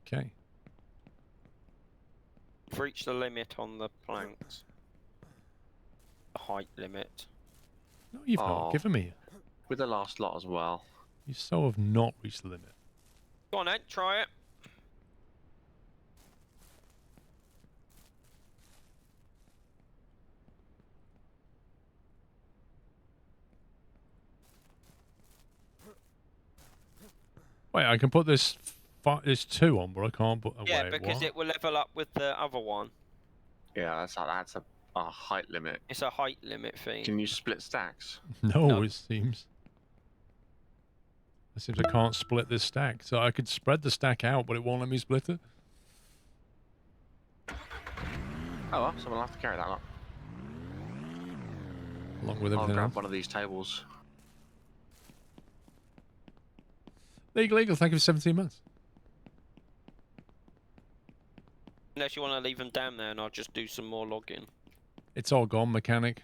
Okay. You've reached the limit on the planks. The height limit. No, you've not given me. With the last lot as well. You so have not reached the limit. Go on then, try it. Wait, I can put this 2 on, but I can't put. Yeah, wait, because what? it will level up with the other one. Yeah, that's a height limit. It's a height limit thing. Can you split stacks? No, No. it seems. It seems I can't split this stack. So I could spread the stack out, but it won't let me split it. Oh well, someone will have to carry that lot. Along with I'll everything grab else. one of these tables. Legal, thank you for 17 months. Unless you want to leave them down there and I'll just do some more logging. It's all gone, mechanic.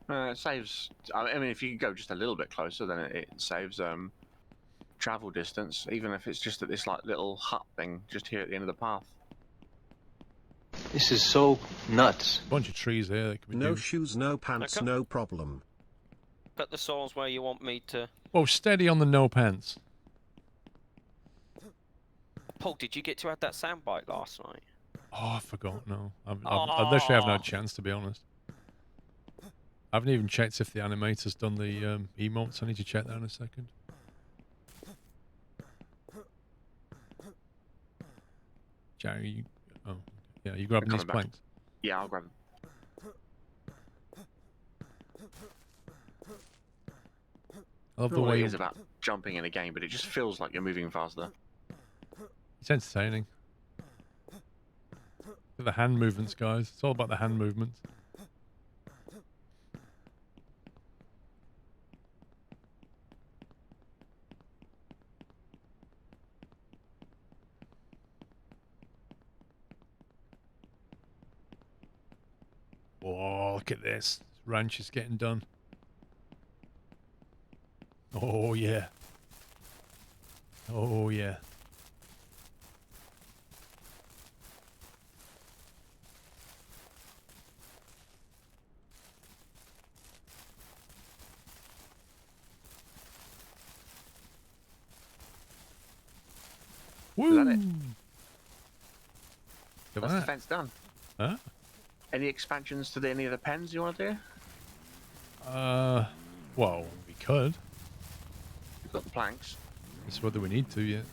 It saves. I mean, if you go just a little bit closer, then it saves travel distance, even if it's just at this like little hut thing just here at the end of the path. This is so nuts. Bunch of trees there. That could be No used. shoes, no pants, Okay. no problem. Put the saws where you want me to. Oh, steady on the no pants. Paul, did you get to have that soundbite last night? Oh, I forgot. No, I literally have no chance, to be honest. I haven't even checked if the animator's done the emotes. I need to check that in a second. Jerry, you... Oh, yeah, you grabbing these planks? Yeah, I'll grab them. I love the All way it is about jumping in a game, but it just feels like you're moving faster. It's entertaining. The hand movements, guys. It's all about the hand movements. Whoa, look at this. This ranch is getting done. Oh, yeah. Oh, yeah. Is that it? Look at That's the that. fence done. Huh? Any expansions to any of the pens you want to do? Well, we could. We've got the planks. It's whether we need to yet.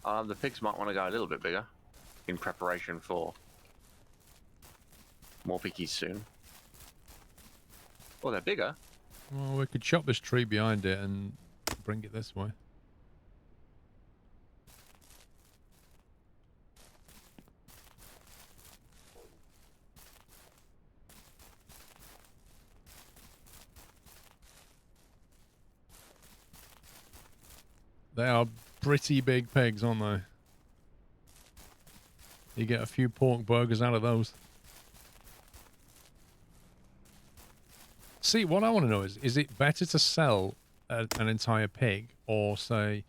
The pigs might want to go a little bit bigger in preparation for more piggies soon. Well, they're bigger. Well, we could chop this tree behind it and bring it this way. They are pretty big pigs, aren't they? You get a few pork burgers out of those. See, what I want to know is it better to sell an entire pig or, say,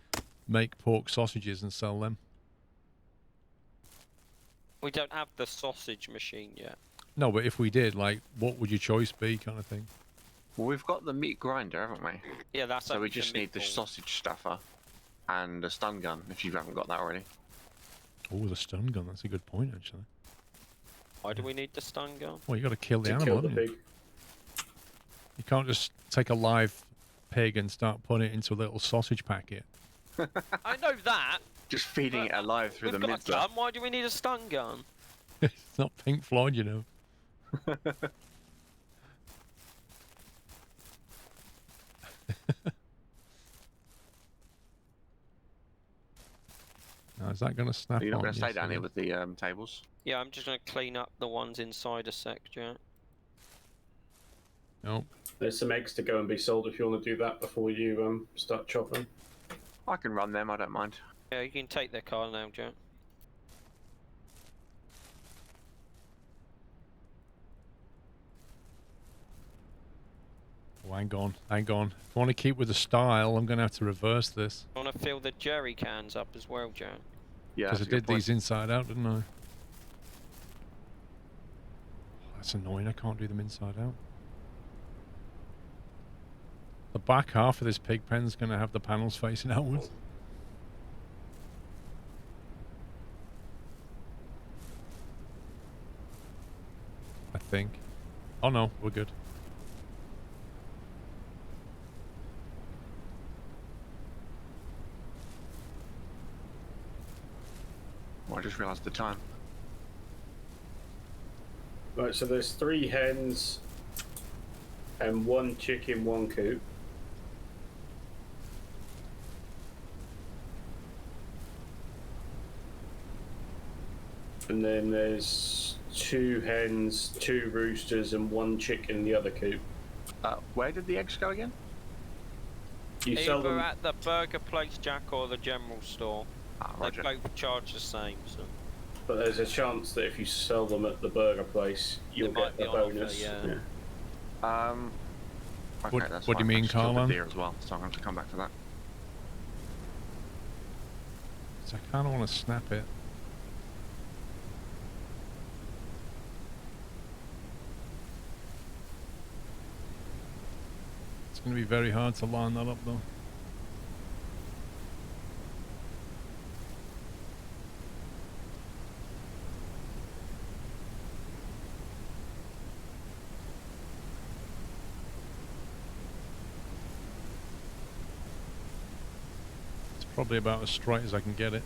make pork sausages and sell them? We don't have the sausage machine yet. No, but if we did, like, what would your choice be, kind of thing? Well, we've got the meat grinder, haven't we? Yeah, that's So we only for just need the meatballs. sausage stuffer and a stun gun, if you haven't got that already. Oh, the stun gun. That's a good point, actually. Why do we need the stun gun? Well, you got to kill the To animal, kill the haven't you? pig. You can't just take a live pig and start putting it into a little sausage packet. I know that. Just feeding it alive through We've the got a midster. gun. Why do we need a stun gun? It's not Pink Floyd, you know. Now, is that going to snap You're not on? going to stay Yes, down it here is. with the tables? Yeah, I'm just going to clean up the ones inside a sec, Jack. Nope. There's some eggs to go and be sold if you want to do that before you start chopping. I can run them, I don't mind. Yeah, you can take their car now, Jack. Oh, hang on, hang on. If I want to keep with the style, I'm going to have to reverse this. I want to fill the jerry cans up as well, Jack. Yeah, Because that's I a good did point. these inside out, didn't I? That's annoying. I can't do them inside out. The back half of this pig pen's going to have the panels facing outwards. I think. Oh no, we're good. Well, I just realised the time. Right, so there's 3 hens and 1 chick in 1 coop. And then there's 2 hens, 2 roosters, and 1 chick in the other coop. Where did the eggs go again? You sell Either them. at the burger place, Jack, or the general store. Ah, They Roger. both charge the same, so But there's a chance that if you sell them at the burger place, you'll might get be a on offer, bonus. yeah. Okay, What- that's what do you fine. I mean, just killed the Carlan? deer as well, so I'm going to have to come back to that. So I kind of want to snap it. It's going to be very hard to line that up though. It's probably about as straight as I can get it.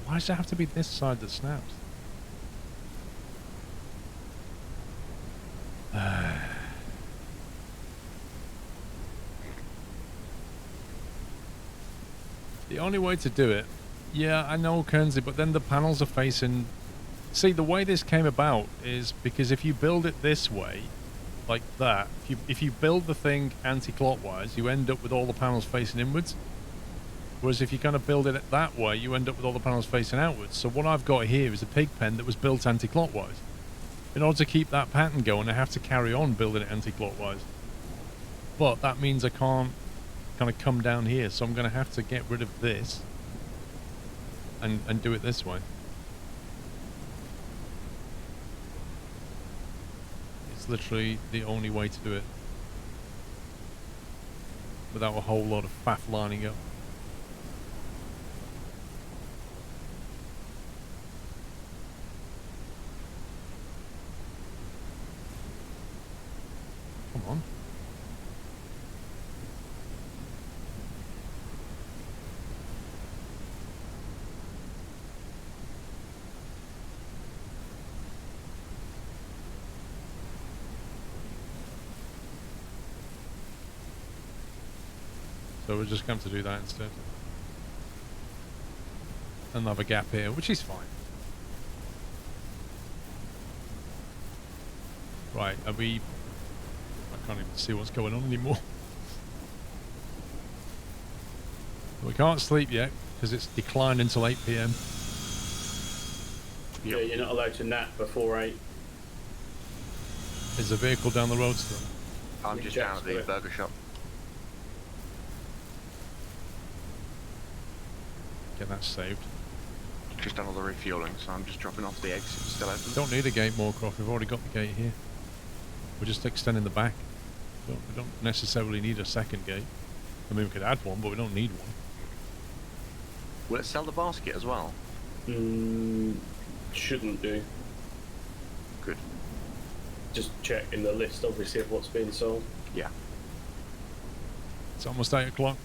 Why does it have to be this side that snaps? The only way to do it, yeah, I know, Kenzie, but then the panels are facing... See, the way this came about is because if you build it this way, like that, if you build the thing anti-clockwise, you end up with all the panels facing inwards. Whereas if you kind of build it that way, you end up with all the panels facing outwards. So what I've got here is a pig pen that was built anti-clockwise. In order to keep that pattern going, I have to carry on building it anti-clockwise. But that means I can't kind of come down here, so I'm going to have to get rid of this and do it this way. It's literally the only way to do it without a whole lot of faff lining up. Come on. So we're just going to do that instead. Another gap here, which is fine. Right, are we... I can't even see what's going on anymore. We can't sleep yet, because it's declined until 8 PM. Yeah, you're not allowed to nap before 8. There's a vehicle down the road still. I'm just down at the Jack's got it. burger shop. Get that saved. Just done all the refueling, so I'm just dropping off the eggs if it's still open. Don't need a gate, Moorcroft. We've already got the gate here. We're just extending the back. We don't necessarily need a second gate. I mean, we could add one, but we don't need one. Will it sell the basket as well? Shouldn't do. Good. Just check in the list, obviously, of what's being sold. Yeah. It's almost 8 o'clock.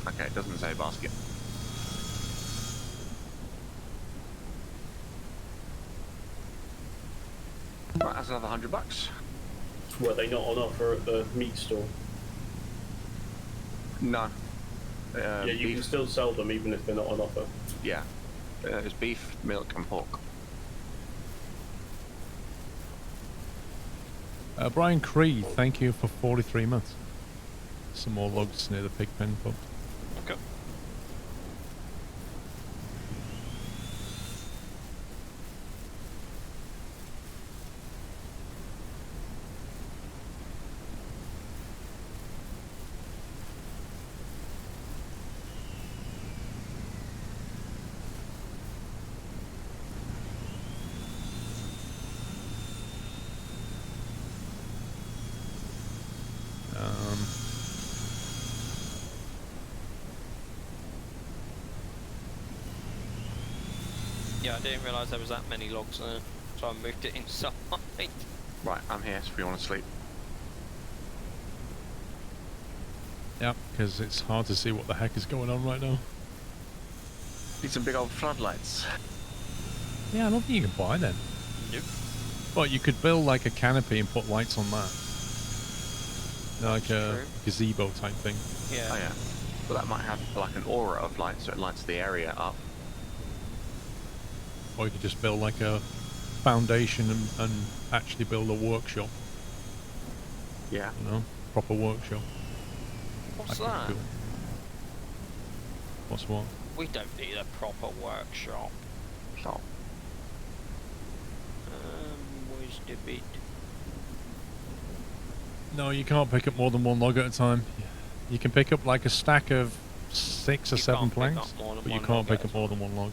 Okay, it doesn't say basket. Right, that's another $100. Were they not on offer at the meat store? No. Yeah, you can beef, still sell them even if they're not on offer. yeah. It's beef, milk, and pork. Brian Creed, thank you for 43 months. some more logs near the pig pen pub. Okay. Yeah, I didn't realise there was that many logs there, so I moved it inside. Right, I'm here, so if you want to sleep. Yeah, because it's hard to see what the heck is going on right now. Need some big old floodlights. Yeah, I don't think you can buy them. Nope. But you could build like a canopy and put lights on that. Like a true. gazebo type thing. Yeah. Oh yeah. But that might have like an aura of light, so it lights the area up. Or you could just build like a foundation and actually build a workshop. Yeah. You know, proper workshop. What's That could that? be cool. What's what? We don't need a proper workshop. So, Where's the bit? No, you can't pick up more than one log at a time. You can pick up like a stack of 6 or You 7 can't pick planks, up more than but you one can't log pick at up a more than one log.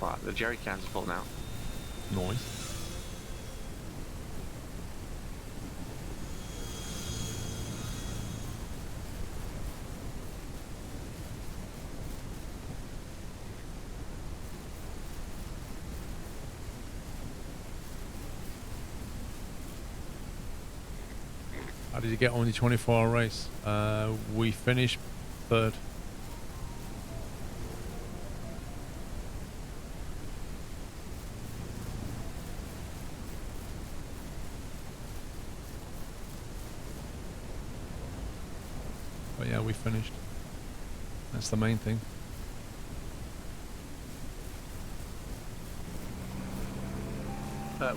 right, the jerry cans are full now. Noise. How did you get on the 24-hour race? We finished 3rd. But yeah, we finished. That's the main thing.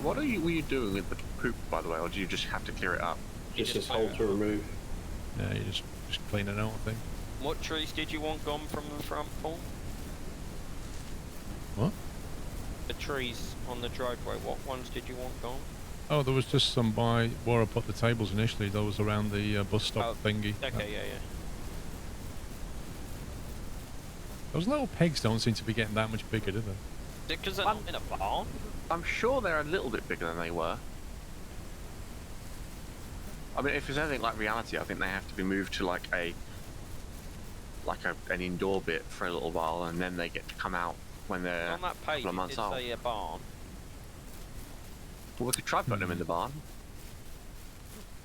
What were you doing with the poop, by the way, or do you just have to clear it up? You Just just this hole clear it to up. remove. Yeah, you just clean it out, I think. What trees did you want gone from the front, Paul? What? The trees on the driveway, what ones did you want gone? Oh, there was just some by where I put the tables initially. Those around the bus stop Oh, thingy. Okay, yeah. Those little pegs don't seem to be getting that much bigger, do they? Because they're not in a barn. I'm sure they're a little bit bigger than they were. I mean, if there's anything like reality, I think they have to be moved to like an indoor bit for a little while, and then they get to come out when they're On that a page, couple of it months did old. say a barn. Well, we could try putting them in the barn.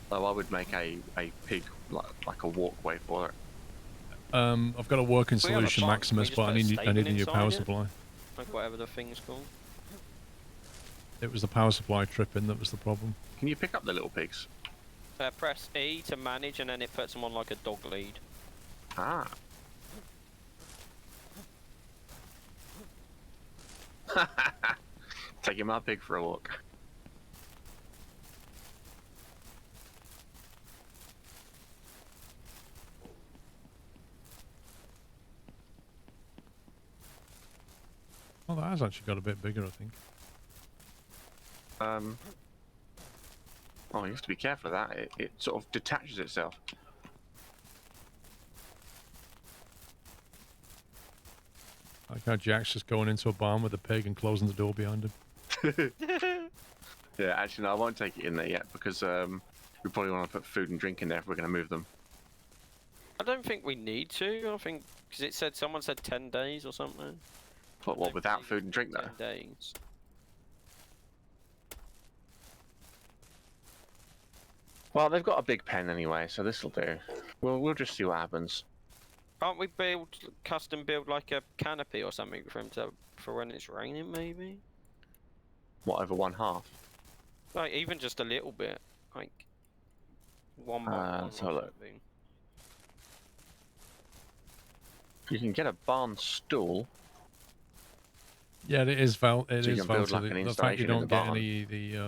Though I would make a pig like a walkway for it. I've got a working We have a solution, barn, Maximus, we just but I put a need a stable new power inside it? supply. Like whatever the thing's called. It was the power supply tripping that was the problem. Can you pick up the little pigs? Press E to manage, and then it puts them on like a dog lead. Ah. Taking my pig for a walk. Oh, that has actually got a bit bigger, I think. Oh, you have to be careful of that. It sort of detaches itself. Like how Jack's just going into a barn with a pig and closing the door behind him. Yeah, actually, no, I won't take it in there yet because we probably want to put food and drink in there if we're going to move them. I don't think we need to. I think because it said someone said 10 days or something. But what, Don't without believe food and drink, 10 though? days. Well, they've got a big pen anyway, so this'll do. We'll just see what happens. Can't we custom build like a canopy or something for him to for when it's raining, maybe? What, over one half? Like even just a little bit, like one by one. let's or have a look. something. You can get a barn stool. Yeah, it is So you is can build like the an fact you installation in don't the get barn. any of the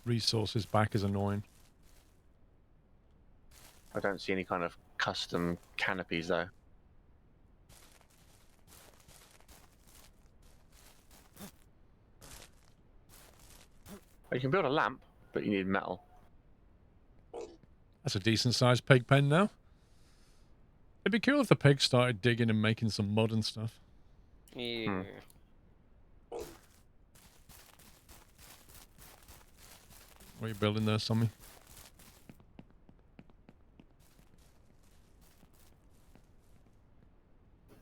resources back is annoying. I don't see any kind of custom canopies though. Oh, you can build a lamp, but you need metal. That's a decent sized pig pen now. It'd be cool if the pigs started digging and making some mud and stuff. Yeah. What are you building there, Sammy?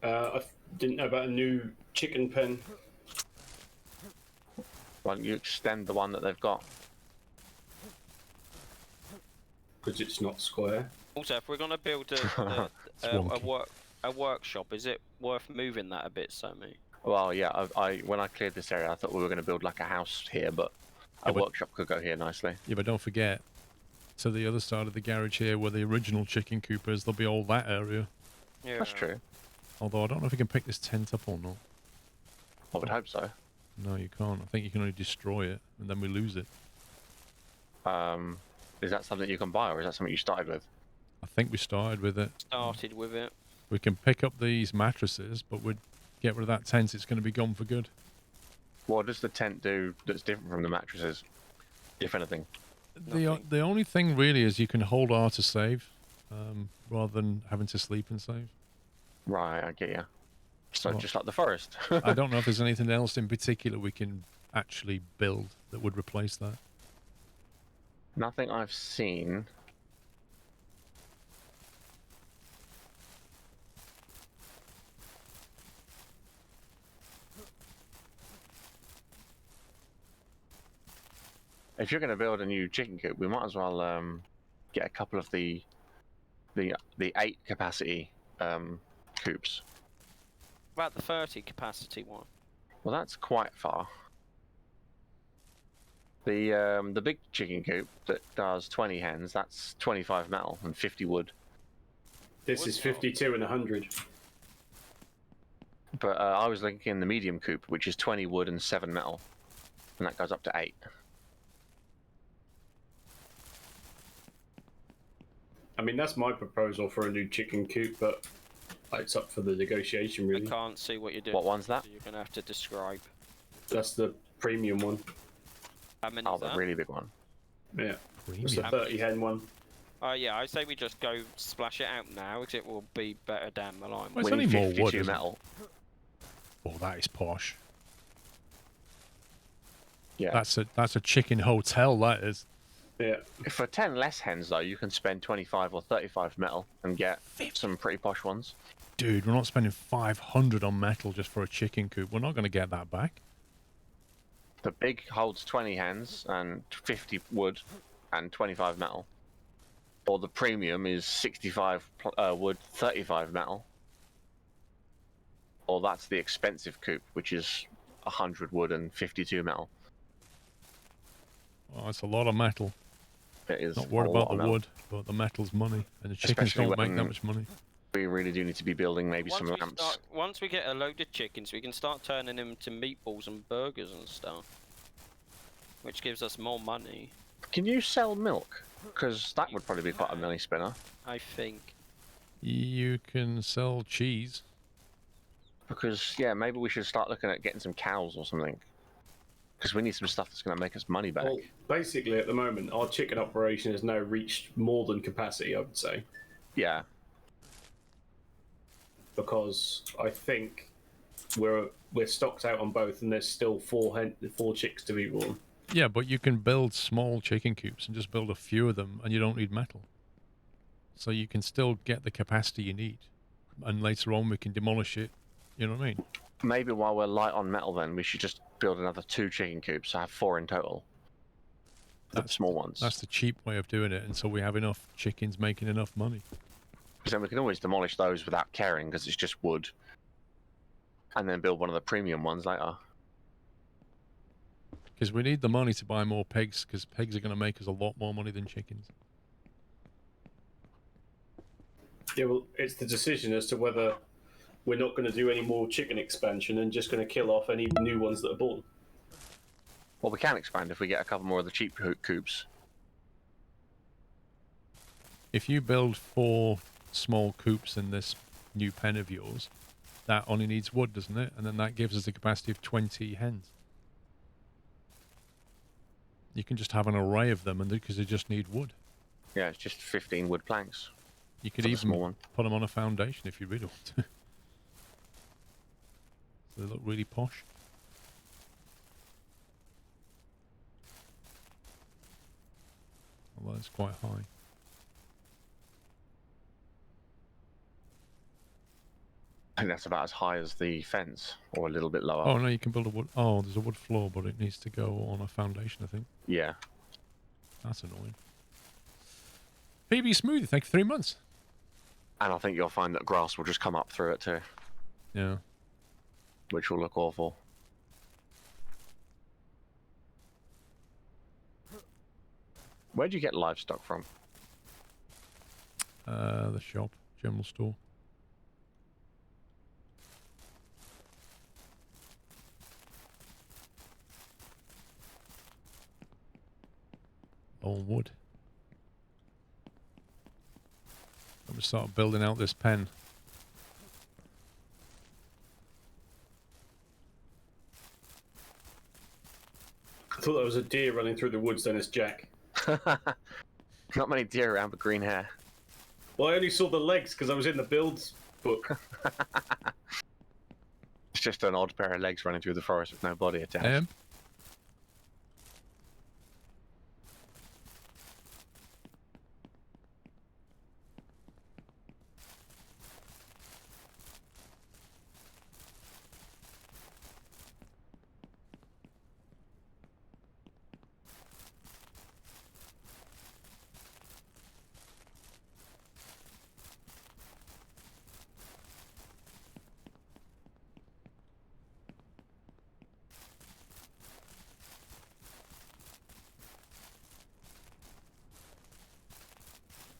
I didn't know about a new chicken pen. Why don't you extend the one that they've got? Because it's not square. Also, if we're gonna build a Wonky. workshop, is it worth moving that a bit, Sammy? Well, yeah. When I cleared this area, I thought we were going to build like a house here, but a workshop could go here nicely. Yeah, but don't forget, to the other side of the garage here where the original chicken coop is, there'll be all that area. Yeah. That's true. Although I don't know if you can pick this tent up or not. I would hope so. No, you can't. I think you can only destroy it, and then we lose it. Is that something you can buy, or is that something you started with? I think we started with it. Started with it. We can pick up these mattresses, but we'd get rid of that tent, it's going to be gone for good. What does the tent do that's different from the mattresses, if anything? The only thing really is you can hold R to save, rather than having to sleep and save. Right, I get you. So Well- just like the forest. I don't know if there's anything else in particular we can actually build that would replace that. Nothing I've seen. If you're going to build a new chicken coop, we might as well get a couple of the 8 capacity coops. About the 30 capacity one. Well, that's quite far. The big chicken coop that does 20 hens, that's 25 metal and 50 wood. This is 52 and 100. But I was looking in the medium coop, which is 20 wood and 7 metal, and that goes up to 8. I mean, that's my proposal for a new chicken coop, but it's up for the negotiation, I really. can't see what you're doing. What one's that? So you're gonna have to describe. That's the premium one. How many Oh, is the that? really big one. Yeah. It's Premium. the 30 hen one. Yeah, I say we just go splash it out now, because it will be better down the line. Well, it's We only need more 52 wood, isn't it? metal. Oh, that is posh. Yeah. That's a chicken hotel, that is. Yeah. For 10 less hens, though, you can spend 25 or 35 metal and get some pretty posh ones. Dude, we're not spending 500 on metal just for a chicken coop. We're not going to get that back. The big holds 20 hens and 50 wood and 25 metal. Or the premium is 65 wood, 35 metal. Or that's the expensive coop, which is 100 wood and 52 metal. Oh, it's a lot of metal. It is Not worried a lot about of the metal. wood, but the metal's money. And the chickens Especially don't make that when- much money. We really do need to be building maybe some lamps. Once we get a load of chickens, we can start turning them to meatballs and burgers and stuff. Which gives us more money, Can you sell milk? Because that would probably be quite a money spinner. I think. You can sell cheese. Because, yeah, maybe we should start looking at getting some cows or something. Because we need some stuff that's going to make us money back. Well, basically, at the moment, our chicken operation has now reached more than capacity, I would say. Yeah. Because I think we're stocked out on both, and there's still four chicks to be born. Yeah, but you can build small chicken coops and just build a few of them, and you don't need metal. So you can still get the capacity you need. And later on, we can demolish it. You know what I mean? Maybe while we're light on metal, then we should just build another 2 chicken coops. So I have 4 in total. The small ones. That's the cheap way of doing it until we have enough chickens making enough money. Because then we can always demolish those without caring, because it's just wood. And then build one of the premium ones later. Because we need the money to buy more pigs, because pigs are going to make us a lot more money than chickens. Yeah, well, it's the decision as to whether we're not going to do any more chicken expansion and just going to kill off any new ones that are born. Well, we can expand if we get a couple more of the cheap coops. if you build 4 small coops in this new pen of yours, that only needs wood, doesn't it? And then that gives us a capacity of 20 hens. You can just have an array of them, and because they just need wood. Yeah, it's just 15 wood planks. You could For the even small one. put them on a foundation if you really want to. So they look really posh. Although it's quite high. I think that's about as high as the fence, or a little bit lower. Oh no, you can build a wood. Oh, there's a wood floor, but it needs to go on a foundation, I think. Yeah. That's annoying. PB Smooth, thank you for 3 months. And I think you'll find that grass will just come up through it too, Yeah. which will look awful. Where'd you get livestock from? The shop, general store. All wood. I'm gonna start building out this pen. I thought that was a deer running through the woods. Then it's Jack. Not many deer around, but green hair. Well, I only saw the legs because I was in the builds book. It's just an odd pair of legs running through the forest with no body attached.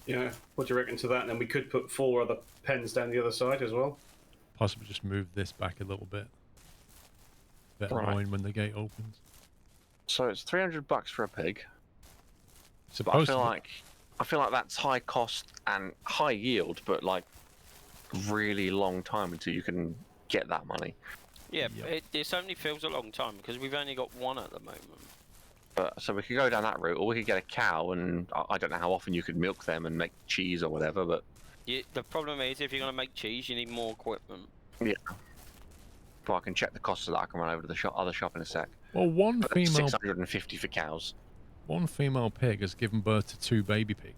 Yeah, what do you reckon to that? And then we could put 4 other pens down the other side as well. Possibly just move this back a little bit. Bit Right. annoying when the gate opens. So it's $300 for a pig. But I Supposed feel to. I feel like that's high cost and high yield, but like really long time until you can get that money. Yeah, Yep. this only feels a long time because we've only got 1 at the moment. But so we could go down that route, or we could get a cow, and I don't know how often you could milk them and make cheese or whatever. But The problem is, if you're going to make cheese, you need more equipment. yeah, but I can check the cost of that. I can run over to the other shop in a sec. Well, one But female 650 for cows. pig has given birth to 2 baby pigs.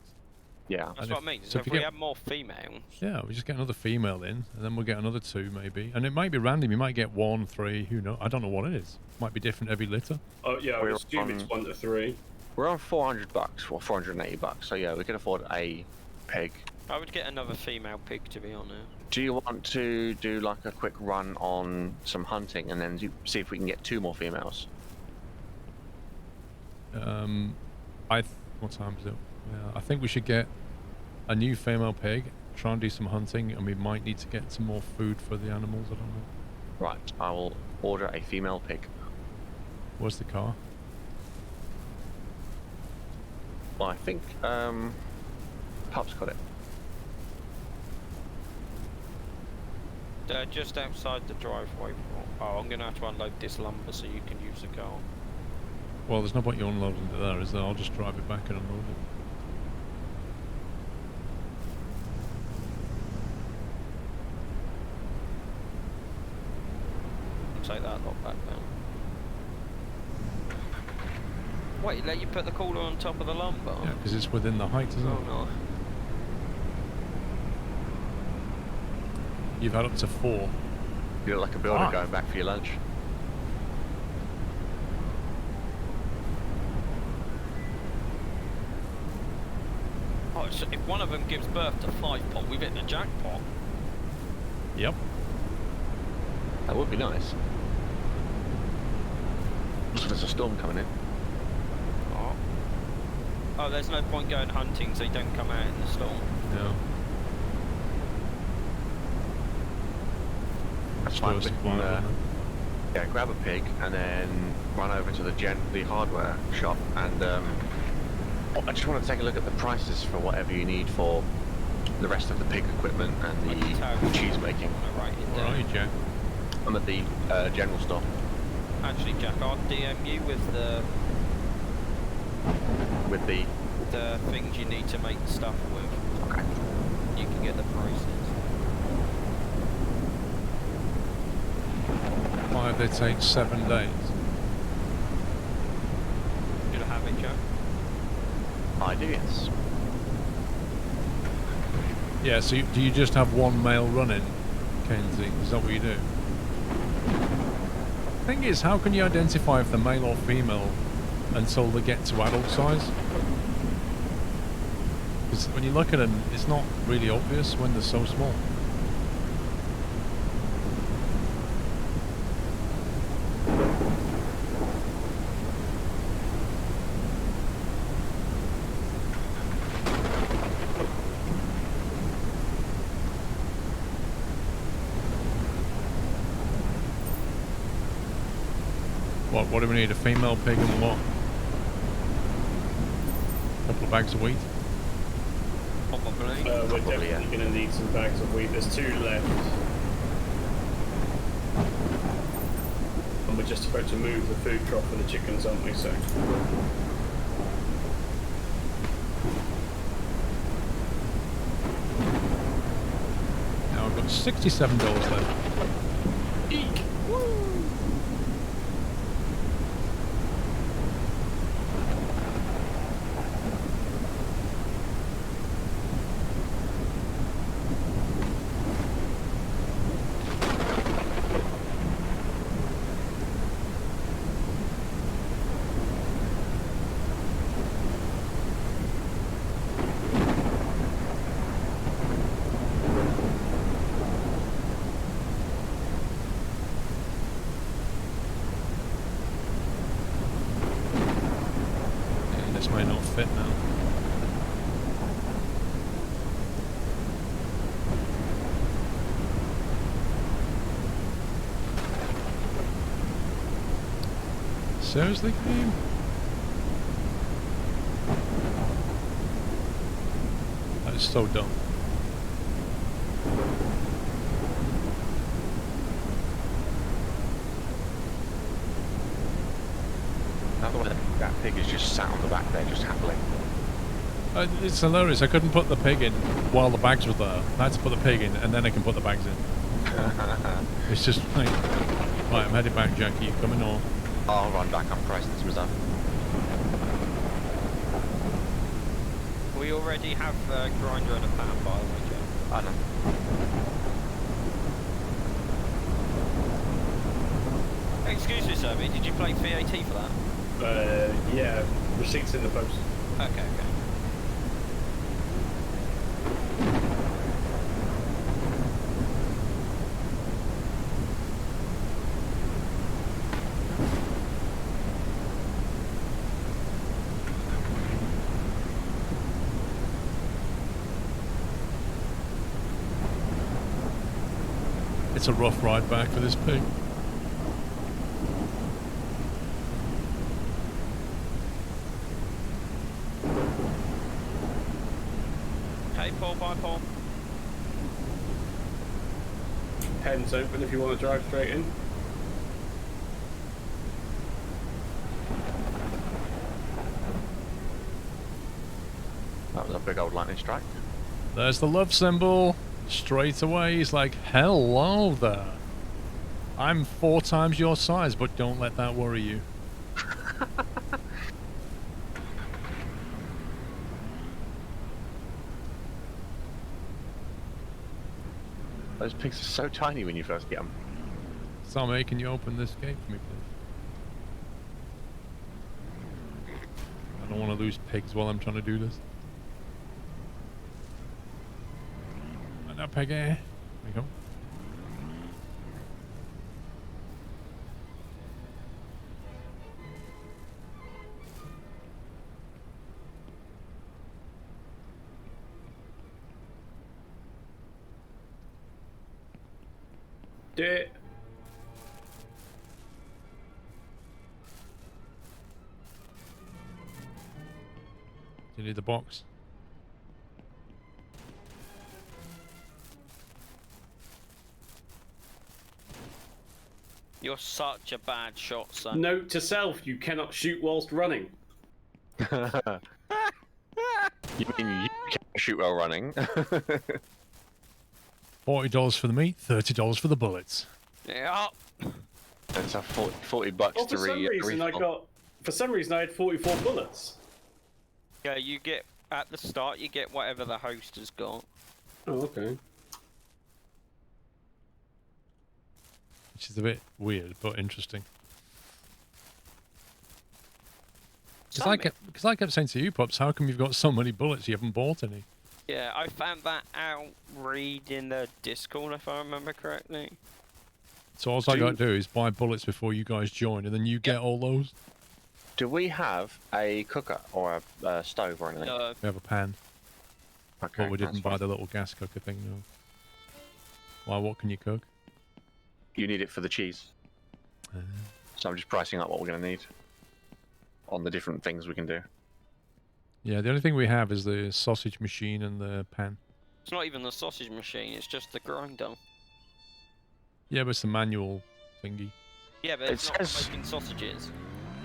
Yeah. That's And what if- I mean. so So if if we we get- have more females, Yeah, we just get another female in, and then we'll get another 2 maybe. And it might be random. You might get 1, 3. Who knows? I don't know what it is. Might be different every litter. Oh yeah, I We're would assume it's on- 1 to 3. We're on $400 or $480. So yeah, we can afford a pig. I would get another female pig, to be honest. Do you want to do like a quick run on some hunting and then see if we can get 2 more females? What time is it? Yeah, I think we should get a new female pig, try and do some hunting, and we might need to get some more food for the animals. I don't know. Right, I will order a female pig. Where's the car? Well, I think Pup's got it. They're just outside the driveway. Oh, I'm going to have to unload this lumber so you can use the car. Well, there's no point you unloading it there, is there? I'll just drive it back and unload it. Take that lot back down. Wait, let you put the cooler on top of the lumber? Yeah, because it's within the height, isn't Oh it? no. You've had up to 4. You look like a builder Ah. going back for your lunch. Oh, so if one of them gives birth to 5 pot, we've hit the jackpot. Yep. That would be nice. So there's a storm coming in. Oh. Oh, there's no point going hunting so you don't come out in the storm. Yeah. That's fine. We Supposed to can, fly, isn't it? yeah, grab a pig and then run over to the hardware shop and Oh, I just want to take a look at the prices for whatever you need for the rest of the pig equipment and the cheese making. Write it Where down. are you, Jack? I'm at the general store. Actually, Jack, I'll DM you with With the the things you need to make the stuff with. okay. You can get the prices. Why they take 7 days? You'll have it, Jack. I do, yes. Yeah, so do you just have one male running, Kenzie? Is that what you do? Thing is, how can you identify if they're male or female until they get to adult size? Because when you look at them, it's not really obvious when they're so small. What do we need? A female pig and what? A couple of bags of wheat? Probably. We're Probably, definitely going to need some bags of wheat. There's 2 left. And we're just about to move the food trough for the chickens, aren't we? So. Now I've got $67 left. Eek! This may not fit now. Seriously, game? That is so dumb. Another one, that pig is just sat on the back there, just happily. It's hilarious. I couldn't put the pig in while the bags were there. I had to put the pig in and then I can put the bags in. It's just like, right, I'm heading back, Jackie. You coming or? I'll run back, I'm pricing some stuff. We already have a grinder and a pan, by the way, Jack. I know. Excuse me, Sammy, did you play VAT for that? Yeah, receipts in the post. Okay. It's a rough ride back for this pig. Hey, Paul, bye, Paul. Pen's open if you want to drive straight in. That was a big old lightning strike. There's the love symbol. Straight away, he's like, hello there. I'm 4 times your size, but don't let that worry you. Those pigs are so tiny when you first get them. Sammy, can you open this gate for me, please? I don't want to lose pigs while I'm trying to do this. Right now, Peggy. There we go. Do it. You need the box. You're such a bad shot, son. Note to self: you cannot shoot whilst running. You mean you can shoot while running? $40 for the meat, $30 for the bullets. Yeah. It's a 40 bucks Oh, to for some reason for some reason I had 44 bullets. Yeah, you get at the start. You get whatever the host has got. Oh, okay. Which is a bit weird, but interesting. Because I kept saying to you, Pops, how come you've got so many bullets you haven't bought any? Yeah, I found that out reading the Discord, if I remember correctly. So all I got to do is buy bullets before you guys join, and then you get all those? Do we have a cooker or a stove or anything? No. We have a pan, Okay, but we didn't that's buy fine. the little gas cooker thing, no. Why, what can you cook? You need it for the cheese. So I'm just pricing up what we're going to need on the different things we can do. Yeah, the only thing we have is the sausage machine and the pan. It's not even the sausage machine, it's just the grinder. Yeah, but it's the manual thingy. Yeah, but it's It not says- making sausages.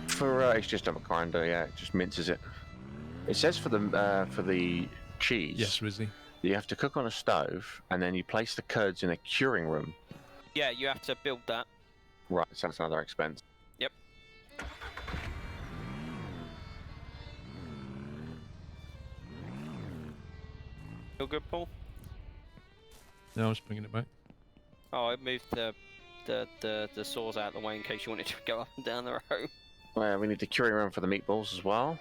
For it's just a grinder, yeah, it just minces it. It says for the cheese, Yes, Rizzy. you have to cook on a stove, and then you place the curds in a curing room. Yeah, you have to build that. Right, so that's another expense. Yep. Feel good, Paul? No, I'm just bringing it back. Oh, I moved the saws out of the way in case you wanted to go up and down the road. Well, we need the curing room for the meatballs as well.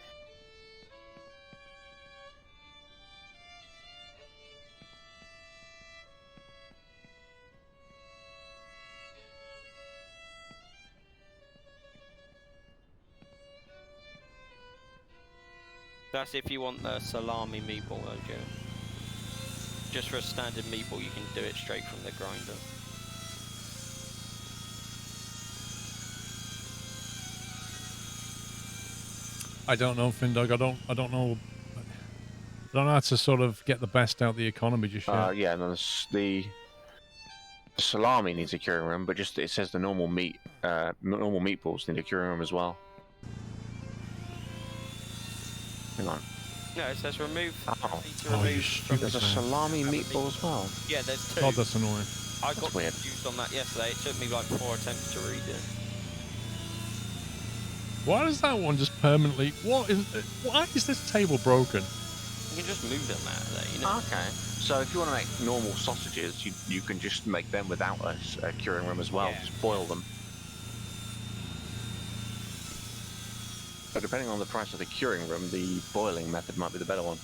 That's if you want the salami meatball, though, Joe. Just for a standard meatball, you can do it straight from the grinder. I don't know, Findog. I don't know. I don't know how to sort of get the best out of the economy just yet. Yeah, and then the salami needs a curing room, but just it says the normal normal meatballs need a curing room as well. Hang on. No, it says remove. Oh. Need to Oh, you remove from stupid There's a man. salami Have a meatball as well. Yeah, there's two. God, that's annoying. I got weird. confused on that yesterday. It took me like 4 attempts to read it. Why is that one just permanently... Why is this table broken? You can just move them out of there, you know? Okay. So if you want to make normal sausages, you can just make them without a curing room as well. Yeah. Just boil them. But depending on the price of the curing room, the boiling method might be the better one.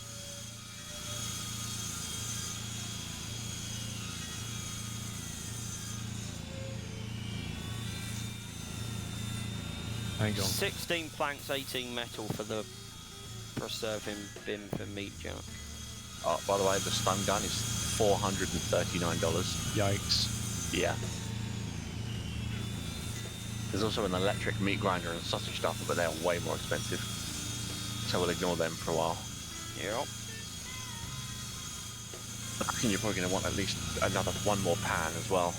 Hang on. 16 planks, 18 metal for the preserving bin for meat jar. Oh, by the way, the stun gun is $439. Yikes. Yeah. There's also an electric meat grinder and sausage stuffer, but they're way more expensive. So we'll ignore them for a while. Yep. I reckon you're probably going to want at least one more pan as well.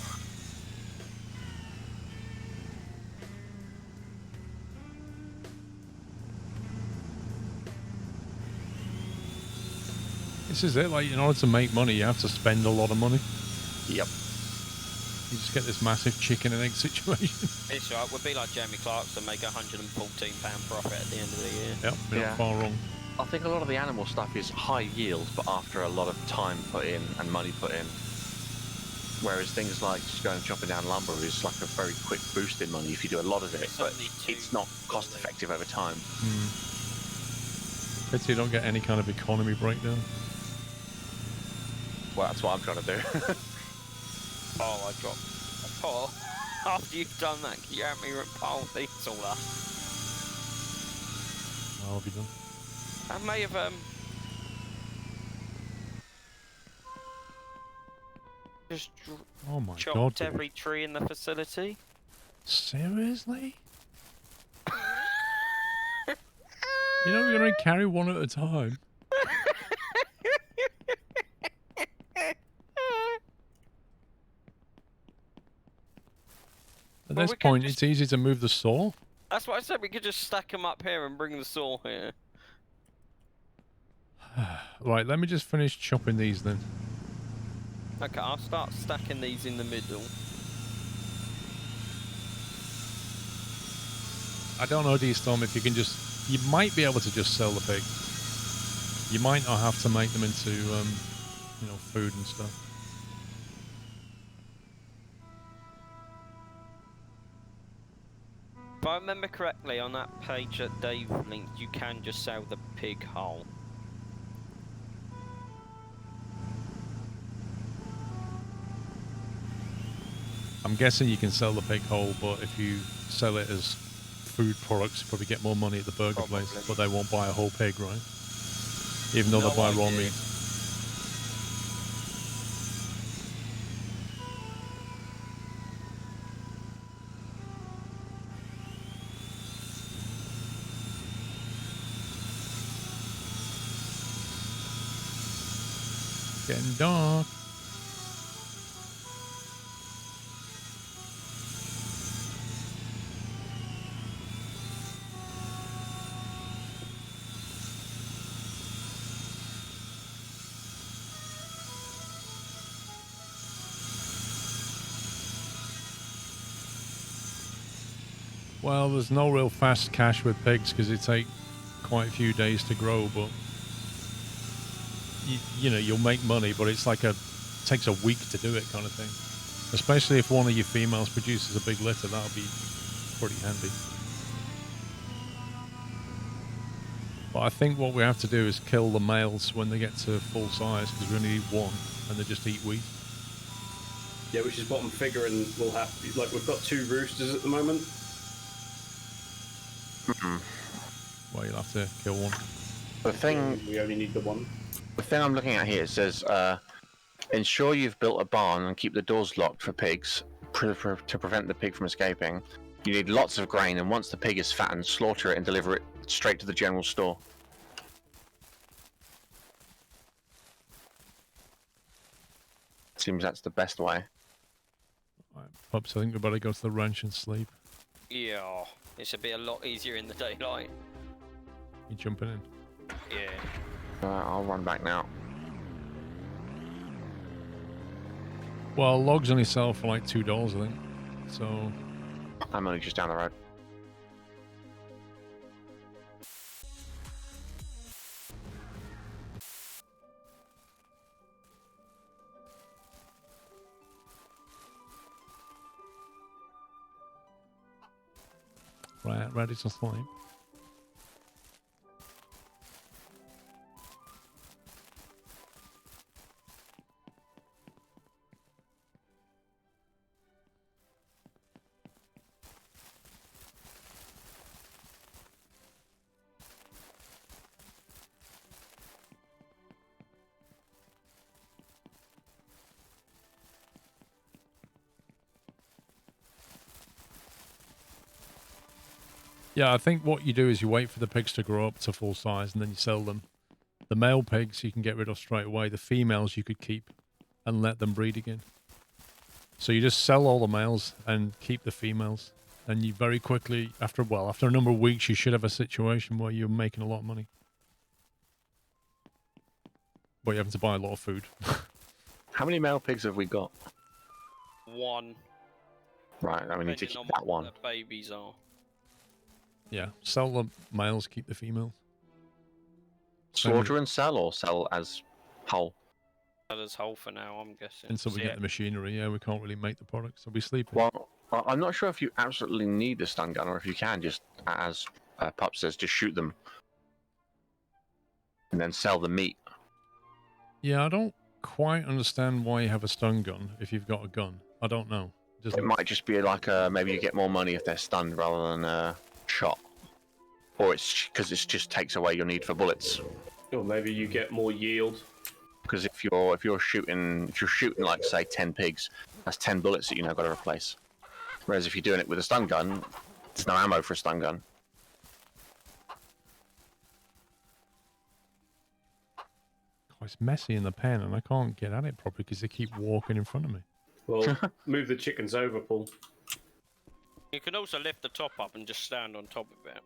This is it. Like, in order to make money, you have to spend a lot of money. Yep. You just get this massive chicken and egg situation. It's right. We'll be like Jamie Clarkson, make £114 profit at the end of the year. Yep, you're Yeah. not far wrong. I think a lot of the animal stuff is high yield, but after a lot of time put in and money put in. Whereas things like just going and chopping down lumber is like a very quick boost in money if you do a lot of it, It's but only it's not cost effective over time. Pity you don't get any kind of economy breakdown. Well, that's what I'm trying to do. Oh, I dropped. Paul, after you've done that, can you help me rip Paul these all up? How have you done? I may have just Oh my god. chopped dude. every tree in the facility. Seriously? You know, we're going to carry one at a time. At Well, this we can point, just- it's easy to move the saw. That's what I said. We could just stack them up here and bring the saw here. Right, let me just finish chopping these then. Okay, I'll start stacking these in the middle. I don't know, D-Storm, if you can just... You might be able to just sell the pig. You might not have to make them into, you know, food and stuff. If I remember correctly, on that page that Dave linked, you can just sell the pig whole. I'm guessing you can sell the pig whole, but if you sell it as food products, you probably get more money at the burger place, but they won't buy a whole pig, right? Even though they'll buy raw idea. meat. Getting dark. Well, there's no real fast cash with pigs because they take quite a few days to grow, but you know, you'll make money, but it's like takes a week to do it kind of thing. Especially if one of your females produces a big litter, that'll be pretty handy. But I think what we have to do is kill the males when they get to full size, because we only need one, and they just eat wheat. Yeah, which is what I'm figuring will happen. Like, we've got 2 roosters at the moment. Well, you'll have to kill one. The thing, We only need the one. the thing I'm looking at here, it says, ensure you've built a barn and keep the doors locked for pigs to prevent the pig from escaping. You need lots of grain, and once the pig is fattened, slaughter it and deliver it straight to the general store. Seems that's the best way. Right, pups, I think we better go to the ranch and sleep. Yeah, it should be a lot easier in the daylight. You jumping in? Yeah. I'll run back now. Well, logs only sell for like $2, I think. So, I'm only just down the road. right, ready to sleep. Yeah, I think what you do is you wait for the pigs to grow up to full size and then you sell them. The male pigs you can get rid of straight away. The females you could keep and let them breed again. So you just sell all the males and keep the females. And you very quickly, after a number of weeks, you should have a situation where you're making a lot of money. But you're having to buy a lot of food. How many male pigs have we got? 1. Right, we need to Depending keep on that what one. the babies are. Yeah, sell the males, keep the females. Slaughter and sell, or sell as whole? That is whole for now, I'm guessing. Until we So, get the machinery, yeah, we can't really make the product, so we sleep. Well, I'm not sure if you absolutely need a stun gun, or if you can just, as Pup says, just shoot them. And then sell the meat. Yeah, I don't quite understand why you have a stun gun if you've got a gun. I don't know. It might just be like maybe you get more money if they're stunned rather than shot, or it's because it just takes away your need for bullets. Or maybe you get more yield. Because if you're shooting like say 10 pigs, that's 10 bullets that you now got to replace. Whereas if you're doing it with a stun gun, there's no ammo for a stun gun. Oh, it's messy in the pen, and I can't get at it properly because they keep walking in front of me. Well, move the chickens over, Paul. You can also lift the top up and just stand on top of it.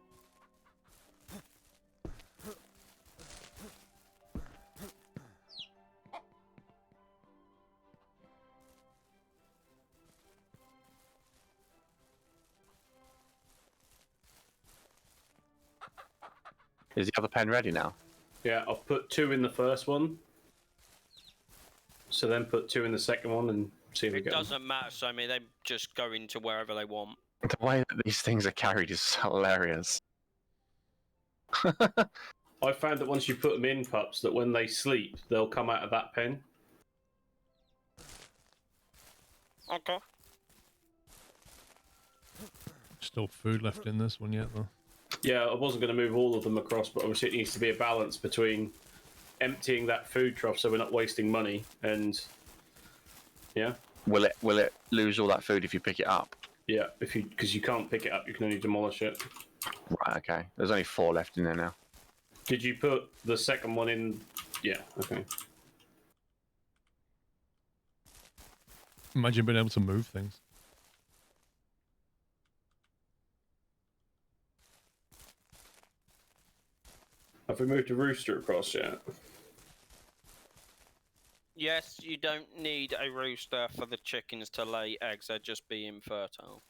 Is the other pen ready now? Yeah, I've put 2 in the first one. So then put 2 in the second one and see if we It get them. doesn't matter, so I mean, they just go into wherever they want. The way that these things are carried is hilarious. I found that once you put them in, pups, that when they sleep, they'll come out of that pen. Okay. Still food left in this one yet, though. Yeah, I wasn't going to move all of them across, but obviously it needs to be a balance between emptying that food trough so we're not wasting money and... Yeah? Will it lose all that food if you pick it up? Yeah, because you can't pick it up, you can only demolish it. Right, okay. There's only 4 left in there now. Did you put the second one in? Yeah, okay. Imagine being able to move things. Have we moved a rooster across yet? Yes, you don't need a rooster for the chickens to lay eggs, they'd just be infertile.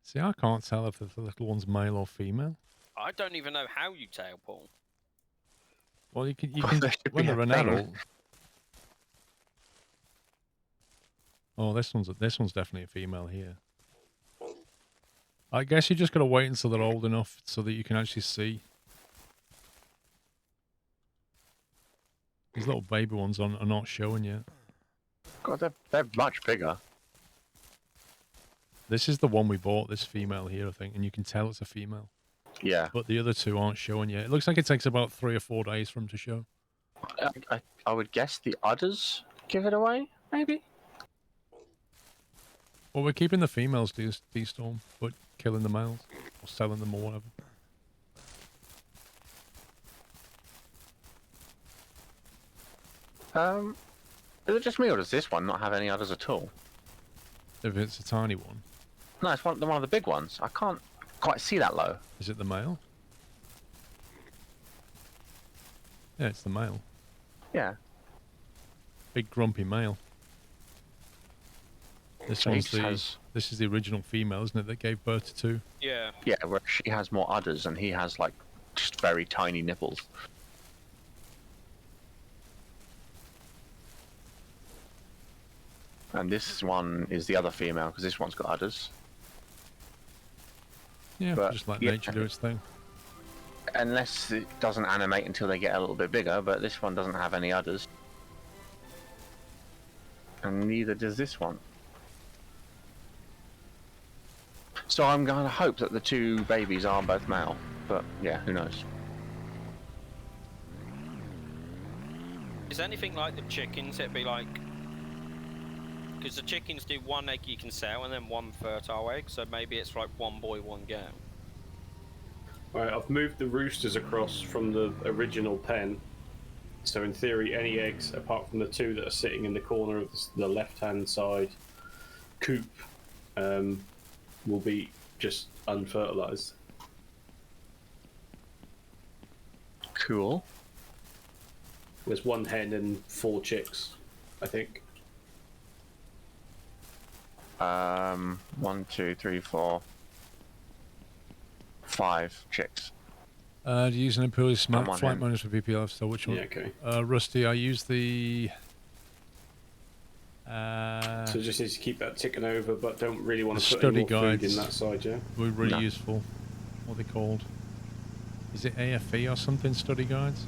See, I can't tell if the little one's male or female. I don't even know how you tell, Paul. Well, you can There should when be they're a an thing. adult. Oh, this one's definitely a female here. I guess you just gotta wait until they're old enough so that you can actually see. These little baby ones are not showing yet. God, they're much bigger. This is the one we bought, this female here, I think, and you can tell it's a female. Yeah. But the other 2 aren't showing yet. It looks like it takes about 3 or 4 days for them to show. I would guess the udders give it away, maybe? Well, we're keeping the females destorm, but killing the males. Or selling them or whatever. Is it just me, or does this one not have any udders at all? If it's a tiny one. No, it's one of the big ones. I can't quite see that low. Is it the male? Yeah, it's the male. Yeah. Big grumpy male. This So one's he has... this is the original female, isn't it, that gave birth to 2? Yeah. Yeah, where she has more udders and he has, like, just very tiny nipples. And this one is the other female, because this one's got udders. Yeah, But, just let yeah. nature do its thing. Unless it doesn't animate until they get a little bit bigger, but this one doesn't have any udders. And neither does this one. So I'm going to hope that the 2 babies are both male, but yeah, who knows? Is anything like the chickens? It'd be like... Because the chickens do 1 egg you can sell and then 1 fertile egg, so maybe it's like 1 boy, 1 girl. Alright, I've moved the roosters across from the original pen. So in theory, any eggs, apart from the 2 that are sitting in the corner of the left-hand side coop, will be just unfertilized. Cool. There's 1 hen and 4 chicks, I think. 1, 2, 3, 4, 5 chicks. Do you use an imperially smart Come on, flight then. modus for VPL? So which one? Yeah, okay. Rusty, I use the... So just need to keep that ticking over, but don't really want The to put any study more food guides. in that side, yeah? We're really No. useful. What are they called? Is it AFE or something, study guides?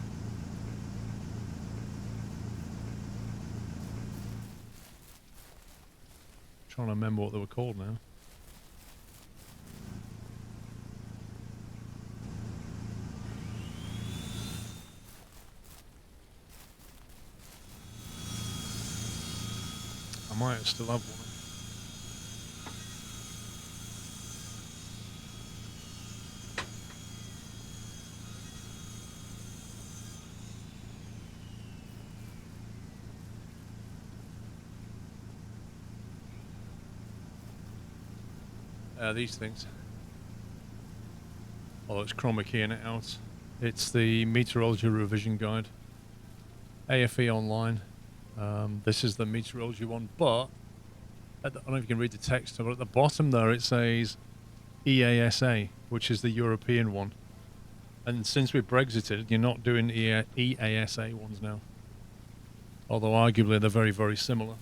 Trying to remember what they were called now. I might still have one. These things. Although it's chroma keying it out. It's the Meteorology Revision Guide. AFE Online. This is the meteorology one, but I don't know if you can read the text, but at the bottom there it says EASA, which is the European one. And since we Brexited, you're not doing EASA ones now. Although arguably they're very, very similar.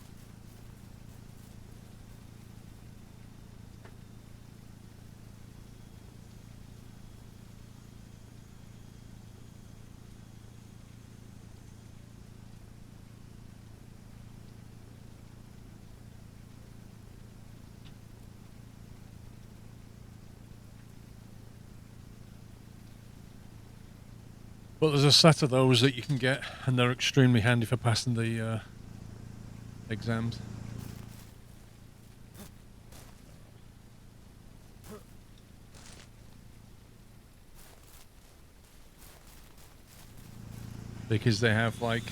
But there's a set of those that you can get, and they're extremely handy for passing the exams. Because they have like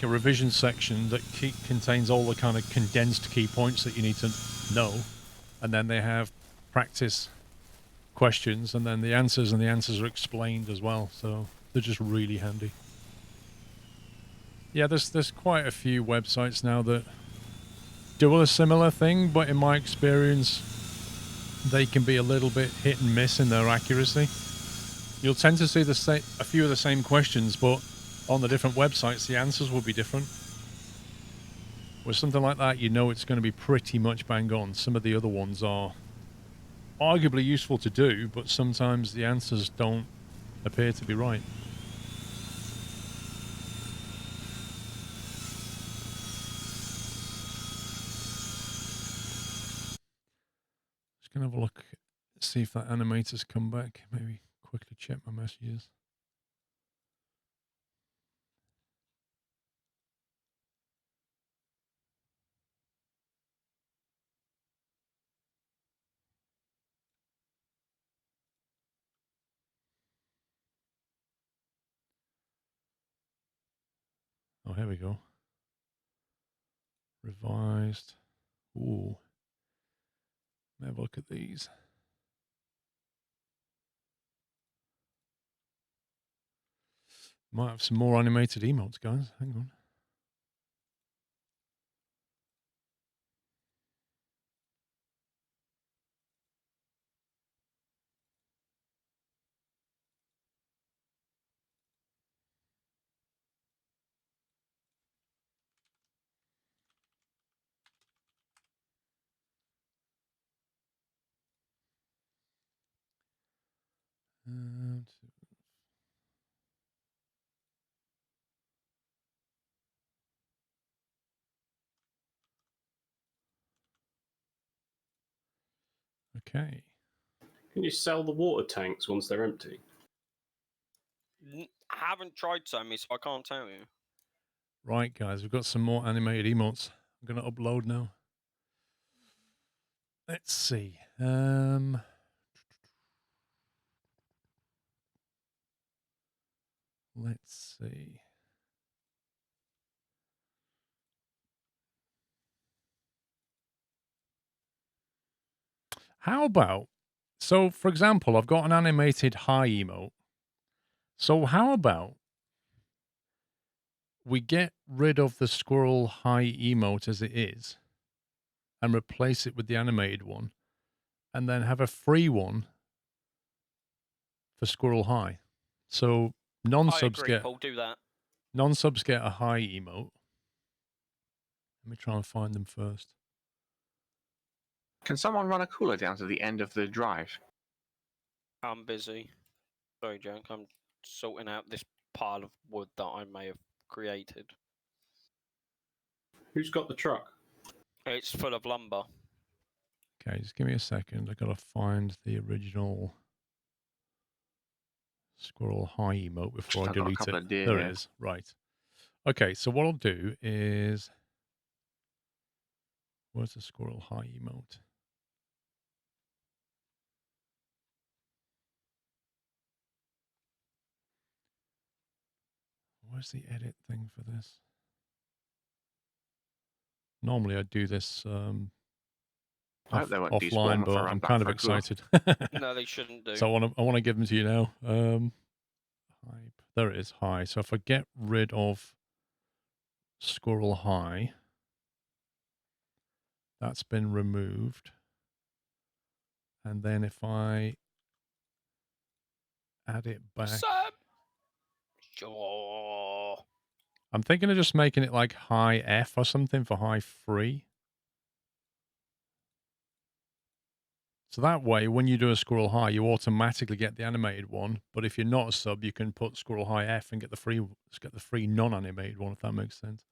a revision section that contains all the kind of condensed key points that you need to know, and then they have practice questions, and then the answers are explained as well, so they're just really handy. Yeah, there's quite a few websites now that do a similar thing, but in my experience they can be a little bit hit and miss in their accuracy. You'll tend to see a few of the same questions, but on the different websites the answers will be different. With something like that, you know it's going to be pretty much bang on. Some of the other ones are arguably useful to do, but sometimes the answers don't appear to be right. Just gonna have a look, see if that animator's come back. Maybe quickly check my messages. Oh, here we go. Revised. Ooh. Have a look at these. Might have some more animated emotes, guys. Hang on. Okay. Can you sell the water tanks once they're empty? I haven't tried Sammy, so I can't tell you. Right, guys, we've got some more animated emotes. I'm going to upload now. Let's see. Let's see. How about, so for example, I've got an animated hi emote. So how about we get rid of the squirrel hi emote as it is and replace it with the animated one, and then have a free one for squirrel hi. So I non-subs agree, get Paul. Do that. non-subs get a hi emote. Let me try and find them first. Can someone run a cooler down to the end of the drive? I'm busy. Sorry, Jack. I'm sorting out this pile of wood that I may have created. Who's got the truck? It's full of lumber. Okay, just give me a second. I gotta find the original squirrel hi emote before I I've got a delete couple it. of deer There here. it is. Right. Okay, so what I'll do is, where's the squirrel hi emote? Where's the edit thing for this? Normally I do this I hope they won't offline, despawn if I but run I'm back kind of for a cooler. excited. No, they shouldn't do. So I want to give them to you now. Hype. There it is, high. So if I get rid of Squirrel High, that's been removed. And then if I add it back, Sam! Sure. I'm thinking of just making it like high F or something for high free. So that way, when you do a Squirrel High, you automatically get the animated one. But if you're not a sub, you can put Squirrel High F and get the free non-animated one, if that makes sense.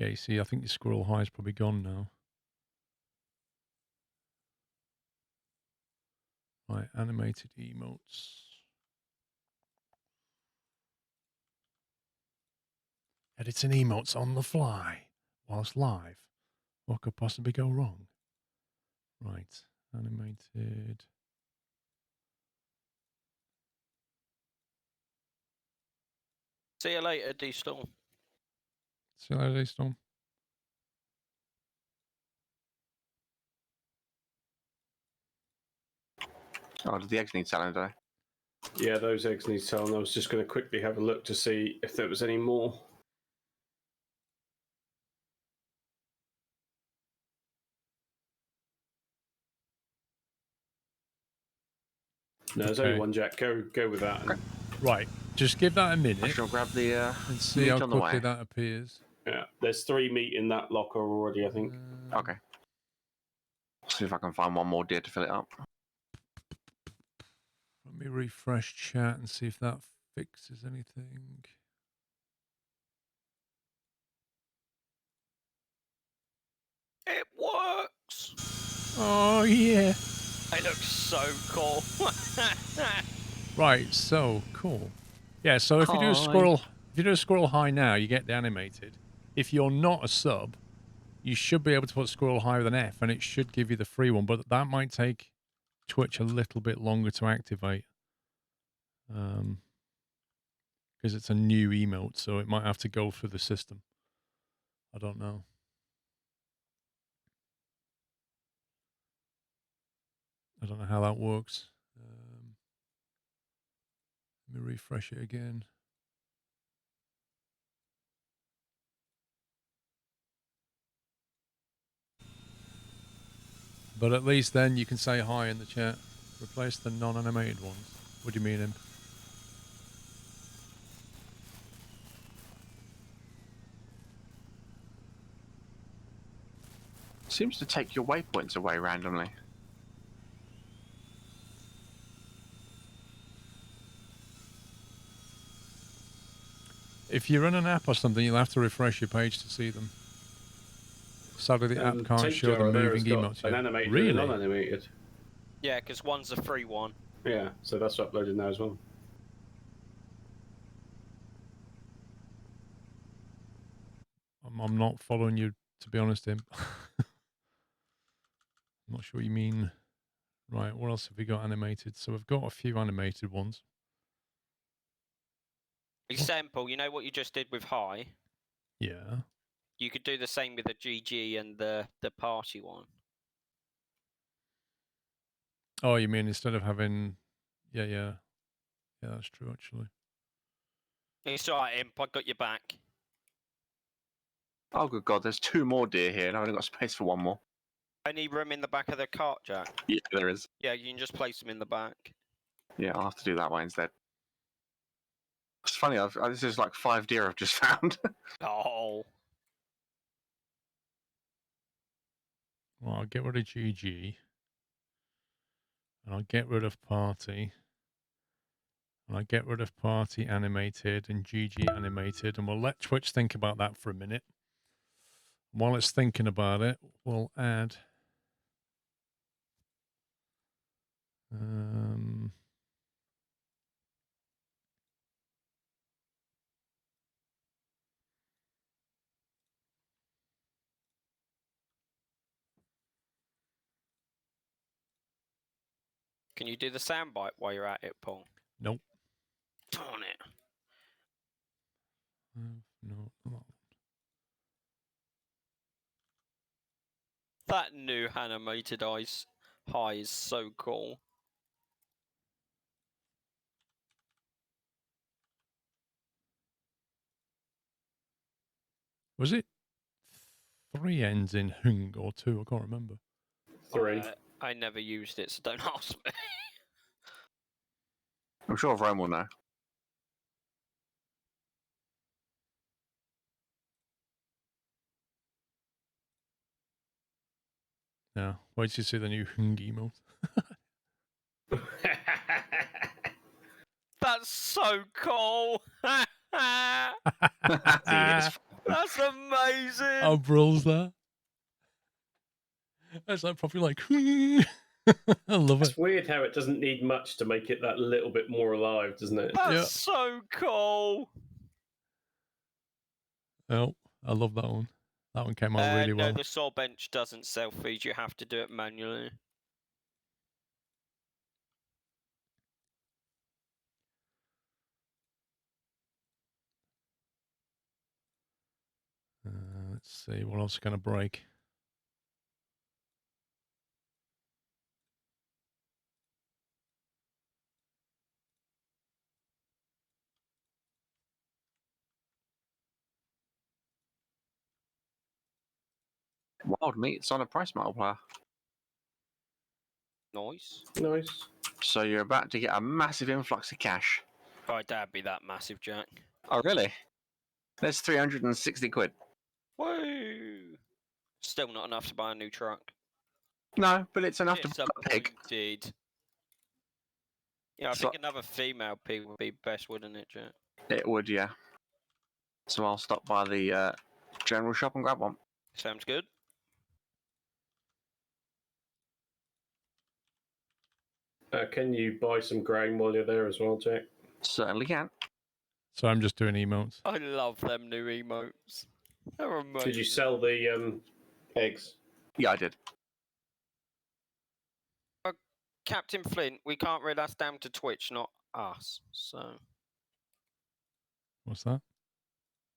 Yeah, you see, I think the Squirrel High is probably gone now. Right, animated emotes. Editing emotes on the fly whilst live. What could possibly go wrong? Right, animated. See you later, D-Storm. See you later, Storm. Oh, did the eggs need selling today? Yeah, those eggs need selling. I was just going to quickly have a look to see if there was any more. No, there's only Okay. one, Jack. Go with that. And, Right, just give that a I minute shall grab the and see meat how on the quickly way. that appears. yeah, there's 3 meat in that locker already, I think. Okay. See if I can find one more deer to fill it up. Let me refresh chat and see if that fixes anything. It works! Oh, yeah. It looks so cool. Right, so cool. Yeah, so if you do a squirrel high now, you get the animated. If you're not a sub, you should be able to put Squirrel High with an F, and it should give you the free one, but that might take Twitch a little bit longer to activate. Because it's a new emote, so it might have to go through the system. I don't know. I don't know how that works. Let me refresh it again. But at least then you can say hi in the chat. Replace the non-animated ones. What do you mean, Imp? Seems to take your waypoints away randomly. If you run an app or something, you'll have to refresh your page to see them. Sadly, the app can't Tape show the Jar there moving has got emotes an yet. animated and Really? a non-animated. Yeah, because one's a free one. Yeah, so that's uploaded now as well. I'm not following you, to be honest, Imp. I'm not sure what you mean. Right, what else have we got animated? So we've got a few animated ones. Example, you know what you just did with high? Yeah. You could do the same with the GG and the party one. Oh, you mean instead of having... Yeah, yeah. Yeah, that's true, actually. It's alright, Imp, I got your back. Oh, good God, there's 2 more deer here, and I've only got space for 1 more. Any room in the back of the cart, Jack? Yeah, there is. Yeah, you can just place them in the back. Yeah, I'll have to do that way instead. It's funny, this is like 5 deer I've just found. Oh. Well, I'll get rid of GG. And I'll get rid of party. And I'll get rid of party animated and GG animated. And we'll let Twitch think about that for a minute. While it's thinking about it, we'll add... Can you do the soundbite while you're at it, Paul? Nope. Darn it. No, not that one. That new animated ice high is so cool. Was it 3 ends in hung or 2? I can't remember. 3. I never used it, so don't ask me. I'm sure Rome will know. Yeah. Wait till you see the new hung emote. That's so cool. That's amazing. How bril's that? That's like probably like. I love it. It's weird how it doesn't need much to make it that little bit more alive, doesn't it? That's Yeah. so cool. Oh, I love that one. That one came out really no, well. the saw bench doesn't self-feed. You have to do it manually. Let's see what else is going to break. Wild meat's on a price multiplier. Nice. Nice. So you're about to get a massive influx of cash. I doubt be that massive, Jack. Oh, really? There's 360 quid. Woo! Still not enough to buy a new truck. No, but it's enough to buy a pig. Disappointed. Yeah, I So- think another female pig would be best, wouldn't it, Jack? It would, yeah. So I'll stop by the general shop and grab one. Sounds good. Can you buy some grain while you're there as well, Jack? Certainly can. So I'm just doing emotes. I love them new emotes. They're amazing. Did you sell the eggs? Yeah, I did. Captain Flint, we can't read us down to Twitch, not us. So What's that?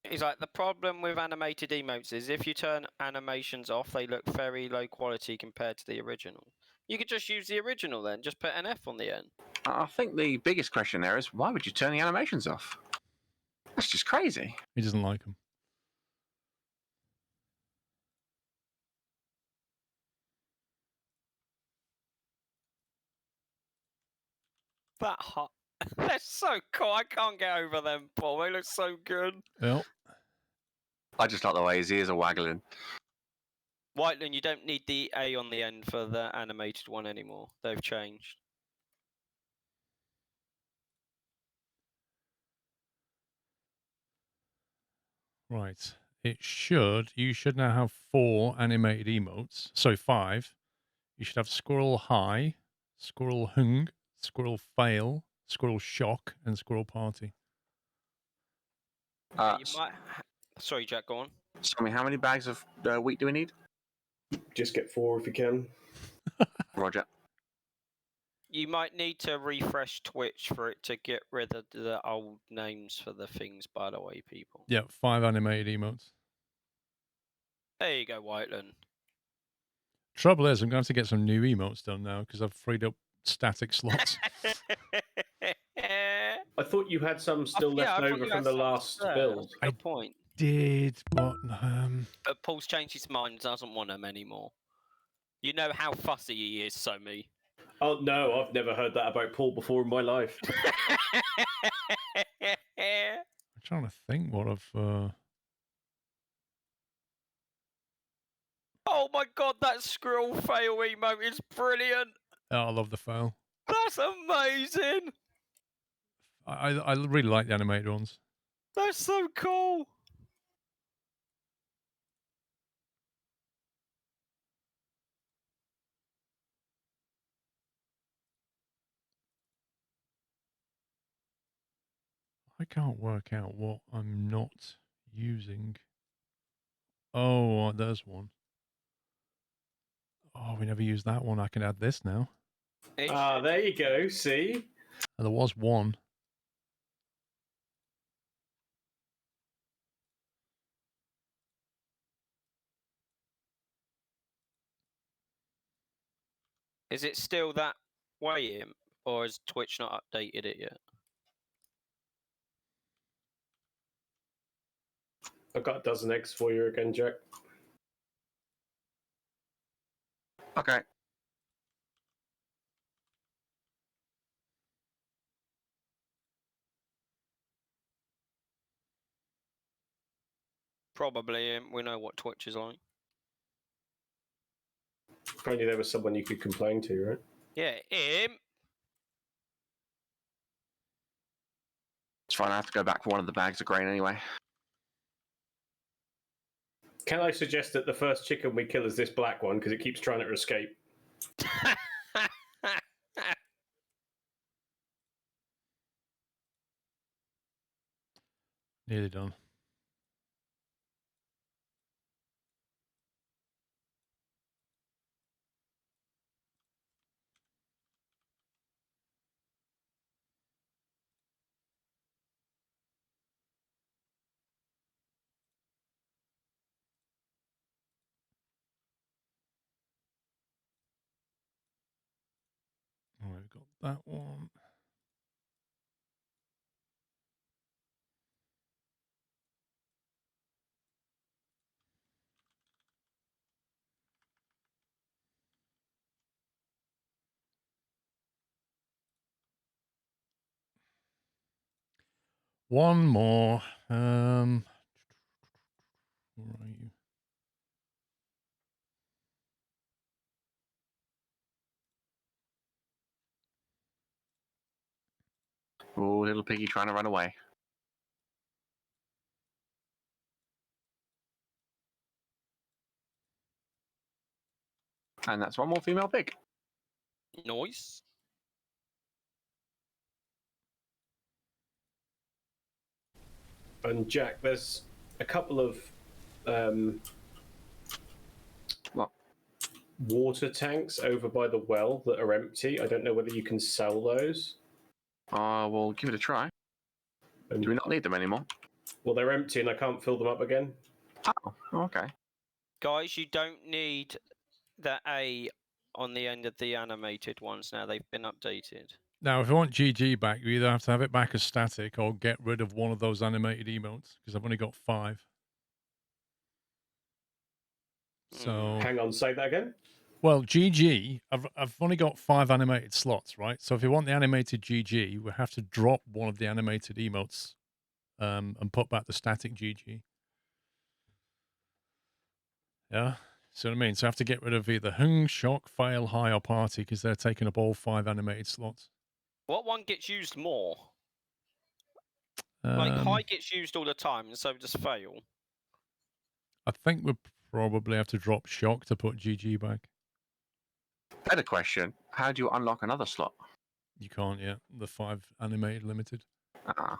he's like, the problem with animated emotes is if you turn animations off, they look very low quality compared to the original. You could just use the original then, just put an F on the end. I think the biggest question there is, why would you turn the animations off? That's just crazy. He doesn't like them. That hot. They're so cool. I can't get over them, Paul. They look so good. Well, I just like the way his ears are waggling. Whiteland, you don't need the A on the end for the animated one anymore. They've changed. right. You should now have 4 animated emotes. So 5. You should have Squirrel High, Squirrel Hung, Squirrel Fail, Squirrel Shock, and Squirrel Party. You might. Sorry, Jack. Go on. So, I mean, how many bags of wheat do we need? Just get 4 if you can. Roger. You might need to refresh Twitch for it to get rid of the old names for the things. By the way, people. Yeah, 5 animated emotes. There you go, Whiteland. Trouble is, I'm going to have to get some new emotes done now because I've freed up static slots. I thought you had some still Yeah, I left thought over you from had the some last spare. build. Good point. Did, but But Paul's changed his mind. Doesn't want them anymore. You know how fussy he is, so me. Oh no, I've never heard that about Paul before in my life. I'm trying to think what I've. Oh my god, that squirrel fail emote is brilliant. Oh, I love the fail. That's amazing. I really like the animated ones. That's so cool. I can't work out what I'm not using. Oh, there's one. Oh, we never used that one. I can add this now. There you go. See? And there was one. Is it still that way, Imp, or has Twitch not updated it yet? I've got a dozen eggs for you again, Jack. Okay. Probably, Imp. We know what Twitch is like. If only there was someone you could complain to, right? Yeah, Imp. It's fine. I have to go back for one of the bags of grain anyway. Can I suggest that the first chicken we kill is this black one because it keeps trying to escape? Nearly done. Oh, we've got that one. One more. Where are you? Oh, little piggy trying to run away. And that's one more female pig. Noise. And Jack, there's a couple of What? water tanks over by the well that are empty. I don't know whether you can sell those. We'll give it a try. Do we not need them anymore? Well, they're empty and I can't fill them up again. Oh, okay. Guys, you don't need the A on the end of the animated ones now. They've been updated. Now, if you want GG back, you either have to have it back as static or get rid of one of those animated emotes, because I've only got 5. So, Hang on, say that again. well, GG, I've only got 5 animated slots, right? So if you want the animated GG, we have to drop one of the animated emotes and put back the static GG. Yeah? See what I mean? So I have to get rid of either Hung, Shock, Fail, High, or Party, because they're taking up all 5 animated slots. What one gets used more? Like, high gets used all the time, and so does fail. I think we'll probably have to drop Shock to put GG back. Better question. How do you unlock another slot? You can't yet. The 5 animated limited. Ah.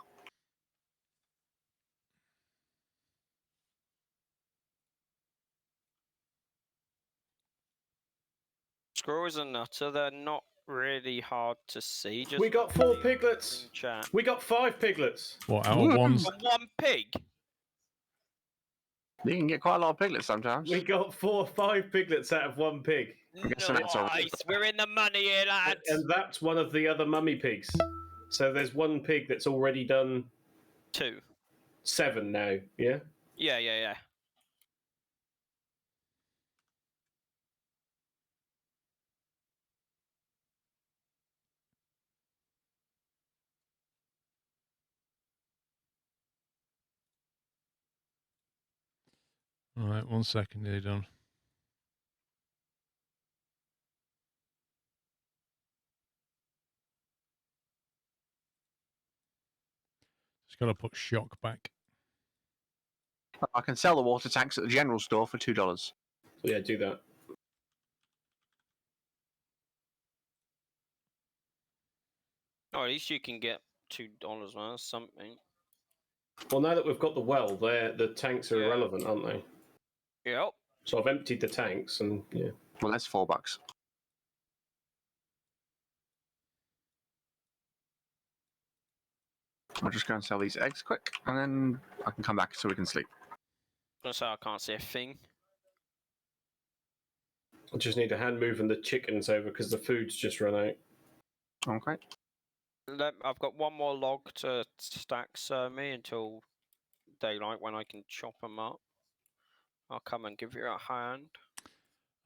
Squirrel is a nutter. They're not really hard to see. Just We got 4 piglets. in chat. We got 5 piglets. What, out of ones? From one pig? You can get quite a lot of piglets sometimes. We got 4 or 5 piglets out of 1 pig. guessing that's all right. Nice. We're in the money here, lads. And that's one of the other mummy pigs. So there's 1 pig that's already done 2. 7 now, yeah? Yeah. All right, 1 second, nearly done. Just got to put Shock back. I can sell the water tanks at the general store for $2. So yeah, do that. Oh, at least you can get $2, man. That's something. Well, now that we've got the well, the tanks are Yeah. irrelevant, aren't they? Yep. So I've emptied the tanks, and yeah. Well, that's $4. I'll just go and sell these eggs quick, and then I can come back so we can sleep. That's how I can't see a thing. I just need a hand moving the chickens over because the food's just run out. Okay. I've got one more log to stack, me until daylight when I can chop them up. I'll come and give you a hand.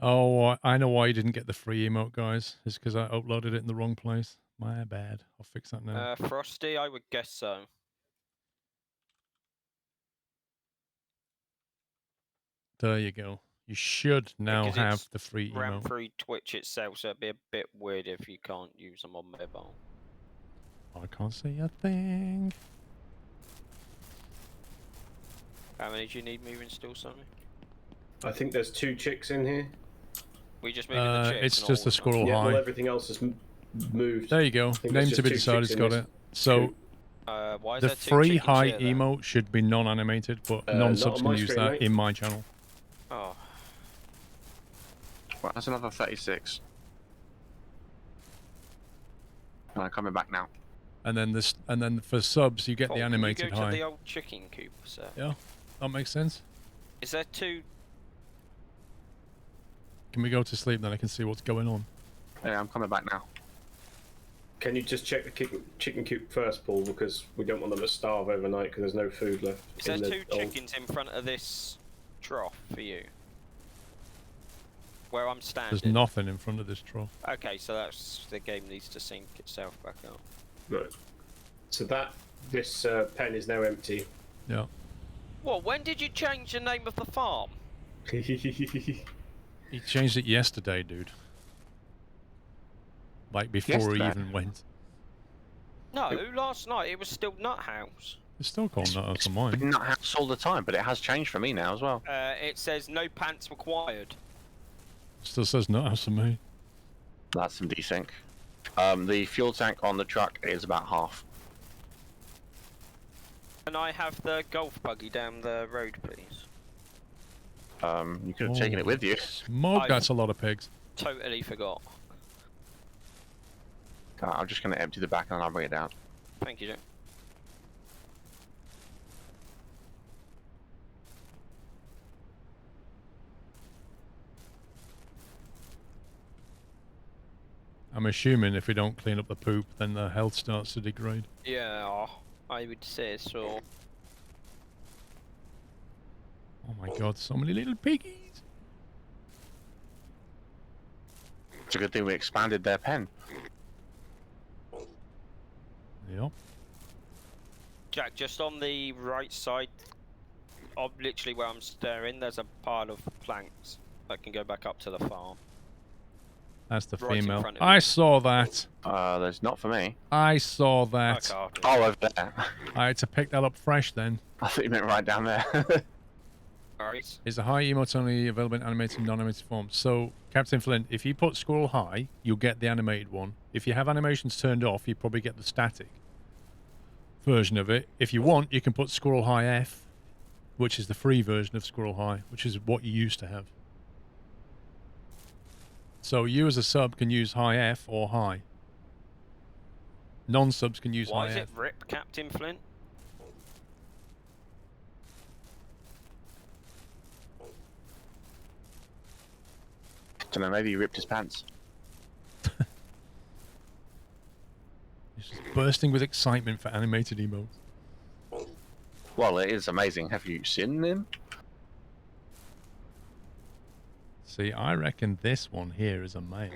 Oh, I know why you didn't get the free emote, guys. It's because I uploaded it in the wrong place. My bad. I'll fix that now. Frosty, I would guess so. There you go. You should now Because have it's the free ran emote. through Twitch itself, so it'd be a bit weird if you can't use them on mobile. I can't see a thing. How many do you need moving still, Sammy? I think there's 2 chicks in here. We just moving the chicks? It's and just all a squirrel Yeah, high. well, everything else is moved. There you go. think Name there's to be just 2 decided's chicks in got this it. So coop. Why is the there 2 free chickens high here, then? emote should be non-animated, but not non-subs on can my use screen, that mate. in my channel. Oh, Well, that's another 36. I'm coming back now. And then for subs you get Paul, the can you animated go to high. the old chicken coop, sir? Yeah, that makes sense. Is there 2? Can we go to sleep then? I can see what's going on. Yeah, I'm coming back now. Can you just check the chicken coop first, Paul? Because we don't want them to starve overnight because there's no food left. Is there in the 2 chickens in front of this trough for you? Where I'm standing? There's nothing in front of this trough. Okay, so that's the game needs to sync itself back up. Right. So this pen is now empty. Yeah. Well, when did you change the name of the farm? He changed it yesterday, dude. Like before Yesterday? he even went. No, last night it was still Nut House. It's still called Nut House on mine. Nut House all the time, but it has changed for me now as well. It says no pants required. Still says Nut House on me. That's some desync. The fuel tank on the truck is about half. Can I have the golf buggy down the road, please? You could have taken it with you. Smoke, that's a lot of pigs. Totally forgot. I'm just going to empty the back and I'll bring it down. Thank you, Jack. I'm assuming if we don't clean up the poop, then the health starts to degrade. Yeah, I would say so. Oh my god, so many little piggies! It's a good thing we expanded their pen. Yep. Jack, just on the right side, of literally where I'm staring, there's a pile of planks that can go back up to the farm. That's the Right in female. front of you. I saw that. There's not for me. I saw that. Okay, Oh, over there. I had to pick that up fresh then. I thought you meant right down there. Alright. Is the high emote only available in animated and non-animated form? So, Captain Flint, if you put Squirrel High, you'll get the animated one. If you have animations turned off, you probably get the static version of it. If you want, you can put Squirrel High F, which is the free version of Squirrel High, which is what you used to have. So you as a sub can use High F or High. Non-subs can use Why High is F. it RIP, Captain Flint? Don't know, maybe he ripped his pants. He's just bursting with excitement for animated emotes. Well, it is amazing. Have you seen him? See, I reckon this one here is a male.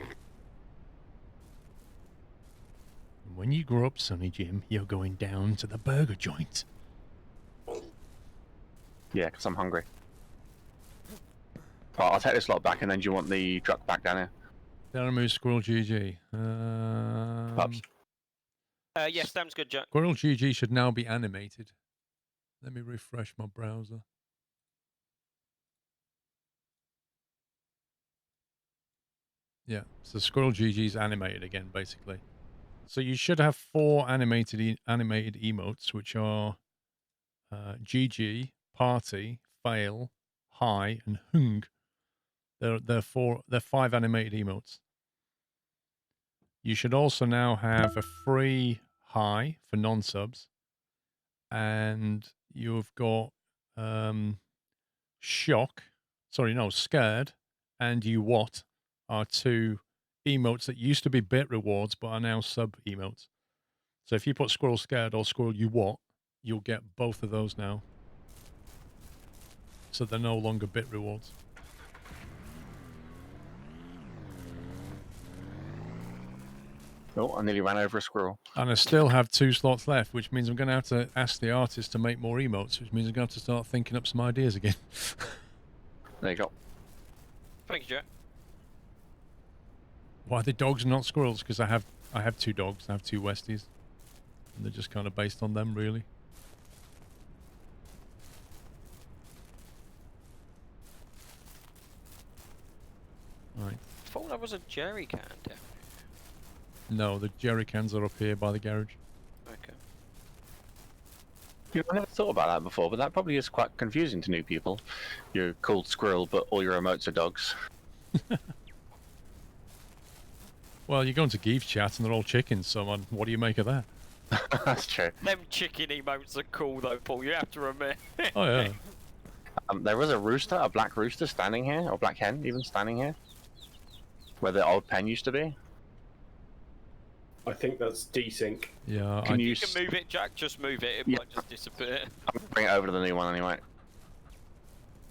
And when you grow up, Sonny Jim, you're going down to the burger joint. Yeah, because I'm hungry. Well, I'll take this lot back, and then do you want the truck back down here? Delamu Squirrel GG. Pups. Yes, Sam's good, Jack. Squirrel GG should now be animated. Let me refresh my browser. Yeah, so Squirrel GG is animated again, basically. So you should have 4 animated emotes, which are GG, Party, Fail, High, and Hung. They're 5 animated emotes. You should also now have a free High for non-subs, and you've got Shock. Sorry, no, Scared, and You What are two emotes that used to be bit rewards but are now sub emotes. So if you put Squirrel Scared or Squirrel You What, you'll get both of those now. So they're no longer bit rewards. Oh, I nearly ran over a squirrel. And I still have 2 slots left, which means I'm going to have to ask the artist to make more emotes, which means I'm going to have to start thinking up some ideas again. There you go. Thank you, Jack. Why are they dogs and not squirrels? Because I have 2 dogs. I have 2 Westies. And they're just kind of based on them, really. Right. I thought there was a jerry can down No, the jerry cans are up here by the garage. here. Okay. You know, I never thought about that before, but that probably is quite confusing to new people. You're called Squirrel, but all your emotes are dogs. Well, you go into Geeve chat and they're all chickens, so man, what do you make of that? That's true. Them chicken emotes are cool though, Paul. You have to remember. Oh, yeah. There was a rooster, a black rooster standing here, or black hen even standing here, where the old pen used to be. I think that's desync. Yeah, Can you You can move it, Jack. Just move it. It Yeah. might just disappear. bring it over to the new one anyway?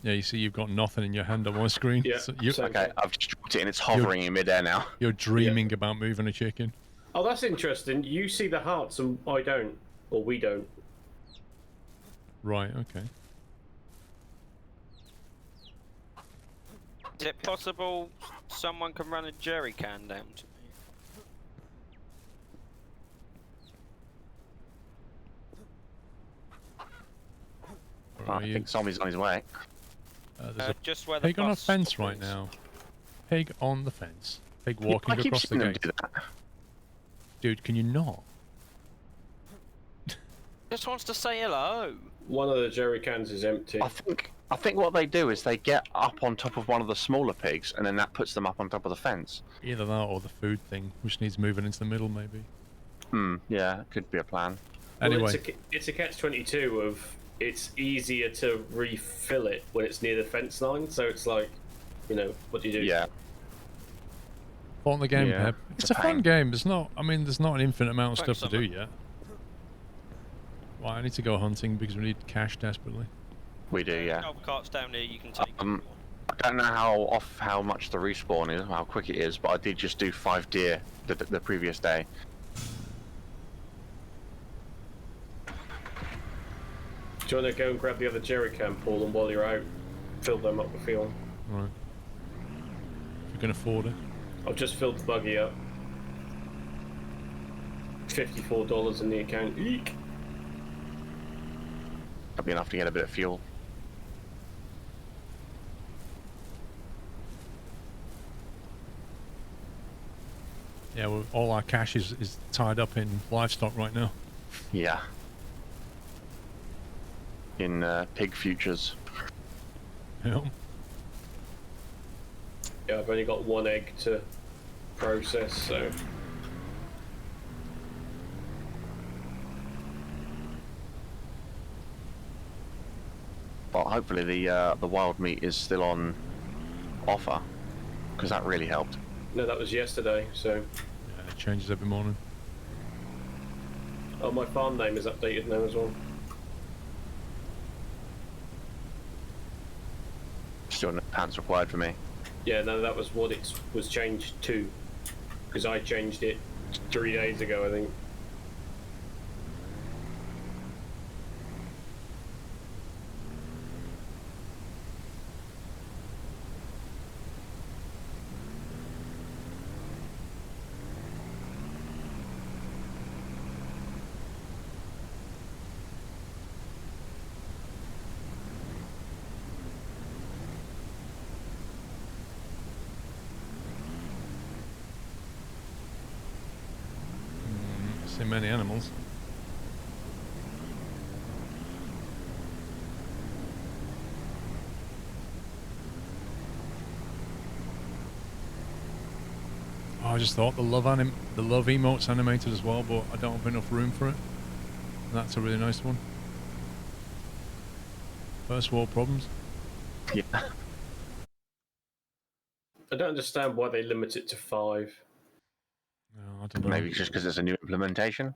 yeah, you see you've got nothing in your hand on my screen. Yeah, So same. Okay, I've just dropped it and it's hovering in midair now. you're dreaming about moving a chicken. Oh, that's interesting. You see the hearts and I don't, or we don't. Right, okay. Is it possible someone can run a jerry can down to me? Where I are you? think Zombie's on his way. There's a Just where the pig on a bus fence stop right is. now. Pig on the fence. Pig walking I keep across the seeing them gate. do that. Dude, can you not? Just wants to say hello. One of the jerry cans is empty. I think what they do is they get up on top of one of the smaller pigs, and then that puts them up on top of the fence. Either that or the food thing, which needs moving into the middle, maybe. Yeah, could be a plan. Well, Anyway, it's a catch-22 of it's easier to refill it when it's near the fence line. So it's like, you know, what do you do? Yeah. on the game, Yeah, Pep. It's it's a a fun pain. game. It's not. I mean, there's not an infinite amount of Thanks, stuff to do Summer. yet. Well, I need to go hunting because we need cash desperately. We do, yeah. Golf carts down here. You can take. I don't know how much the respawn is, how quick it is, but I did just do 5 deer the previous day. Do you want to go and grab the other jerry can, Paul, and while you're out, fill them up with fuel? Right. If you can afford it. I've just filled the buggy up. $54 in the account. Eek. That'd be enough to get a bit of fuel. Yeah, well, all our cash is tied up in livestock right now. Yeah. In pig futures. Yeah. Yeah, I've only got 1 egg to process, so. But hopefully the wild meat is still on offer, because that really helped. No, that was yesterday, so. Yeah, it changes every morning. Oh, my farm name is updated now as well. Still no pants required for me. Yeah, no, that was what it was changed to. Because I changed it 3 days ago, I think. See many animals. Oh, I just thought the love emote's animated as well, but I don't have enough room for it. And that's a really nice one. First world problems. Yeah. I don't understand why they limit it to 5. No, I don't know. Maybe just because it's a new implementation.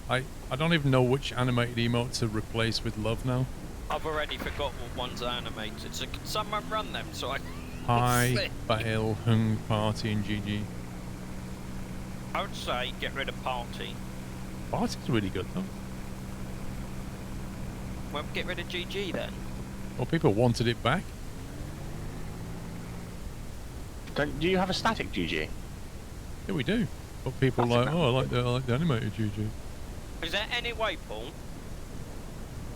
I don't even know which animated emote to replace with love now. I've already forgot what ones are animated, so can someone run them so I can Hi, see? Bail, Hung, Party, and GG. I would say get rid of Party. Party's really good though. Well, get rid of GG then. Well, people wanted it back. Do you have a static GG? Yeah, we do. But people are That's like, enough. oh, I like the animated GG. Is there any way, Paul?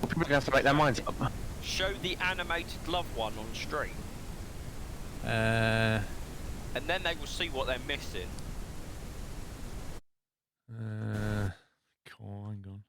People are gonna have to make their minds up. Show the animated love one on stream, Uh, and then they will see what they're missing. cool, hang on.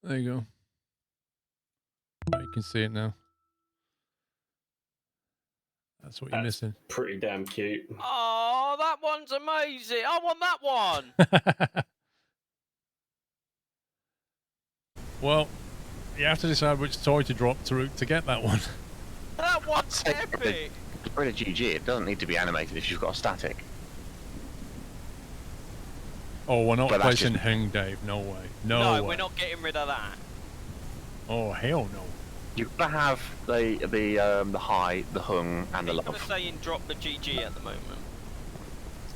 There you go. Oh, you can see it now. That's what you're That's missing. pretty damn cute. Oh, that one's amazing! I want that one. Well, you have to decide which toy to drop to get that one. That one's I'd say epic. Get rid of GG. It doesn't need to be animated if you've got a static. Oh, we're not But that's placing just- Hung, Dave. No way. No No, way. we're not getting rid of that. Oh, hell no. You've got to have the high, the hung, and the I'm love. saying drop the GG at the moment.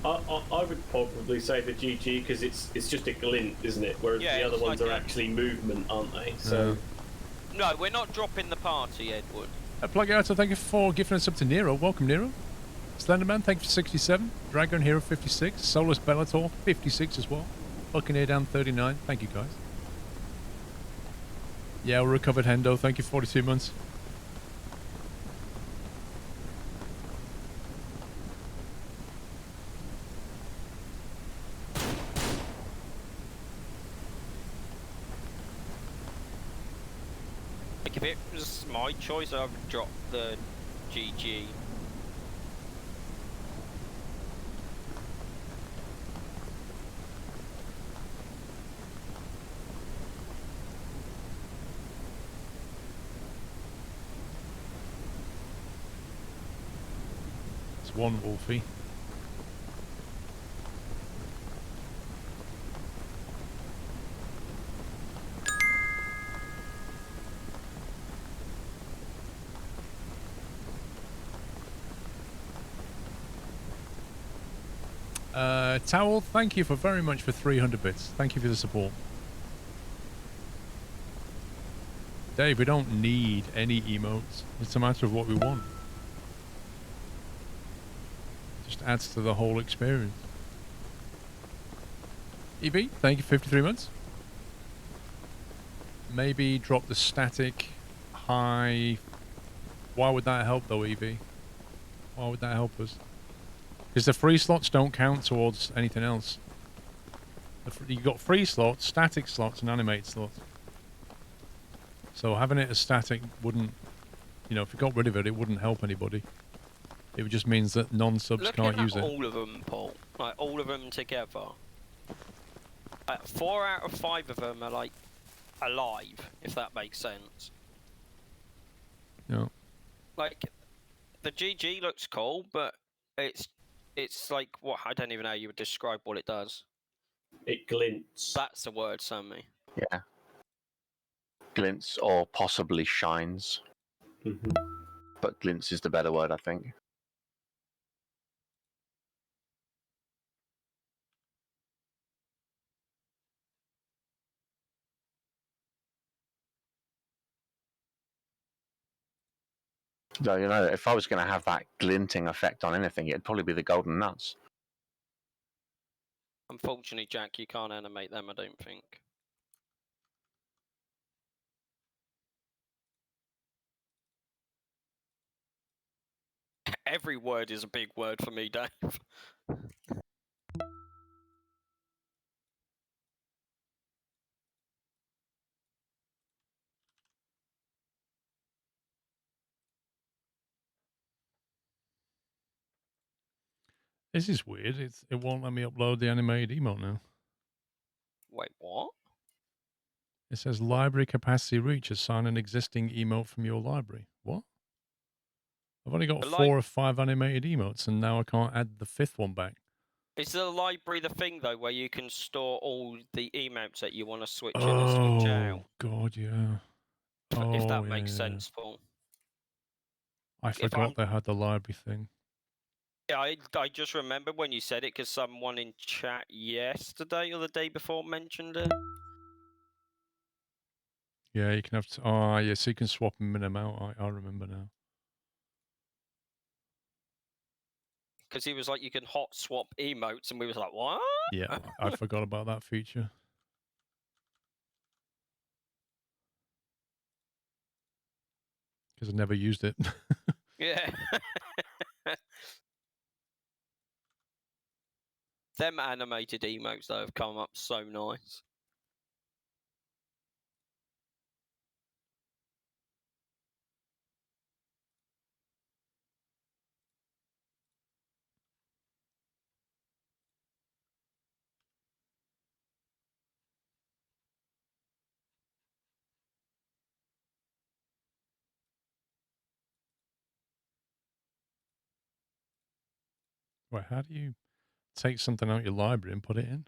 I would probably say the GG because it's just a glint, isn't it? Whereas Yeah, the other it's ones like are a- actually movement, aren't they? So No, we're not dropping the party, Edward. Plug out, so thank you for gifting us up to Nero. Welcome, Nero. Slenderman, thank you for 67. Dragon Hero, 56. Solus Bellator, 56 as well. Buccaneer down, 39. Thank you, guys. Yeah, we recovered Hendo. Thank you, 42 months. Like if it was my choice, I would drop the GG. It's one Wolfie. Towel, thank you for very much for 300 bits. Thank you for the support. Dave, we don't need any emotes. It's a matter of what we want. Just adds to the whole experience. EB, thank you for 53 months. Maybe drop the static high. Why would that help though, EB? Why would that help us? Because the free slots don't count towards anything else. You've got free slots, static slots, and animate slots. So having it as static wouldn't, you know, if you got rid of it, it wouldn't help anybody. It just means that non-subs Looking can't at use it. all of them, Paul, like all of them together, 4 out of 5 of them are like alive, if that makes sense. No. Like the GG looks cool, but it's like what I don't even know how you would describe what it does. it glints. That's the word, Sammy. Yeah. Glints or possibly shines, Mhm. but glints is the better word, I think. So, you know, if I was going to have that glinting effect on anything, it'd probably be the golden nuts. Unfortunately, Jack, you can't animate them, I don't think. Every word is a big word for me, Dave. This is weird. It won't let me upload the animated emote now. Wait, what? It says library capacity reach. Assign an existing emote from your library. What? I've only got The 4 or 5 animated emotes, and now I can't add the 5th one back. Is the library the thing though, where you can store all the emotes that you want to switch in and switch out? Oh God, yeah. Oh, If that yeah, makes yeah. sense, Paul. I forgot they had the library thing. Yeah, I just remembered when you said it because someone in chat yesterday or the day before mentioned it. Yeah, you can have to. Oh, yeah, so you can swap them in and out. I remember now. Because he was like, you can hot swap emotes, and we was like, what? Yeah, I forgot about that feature. Because I never used it. Yeah. Them animated emotes though have come up so nice. Wait, how do you take something out of your library and put it in?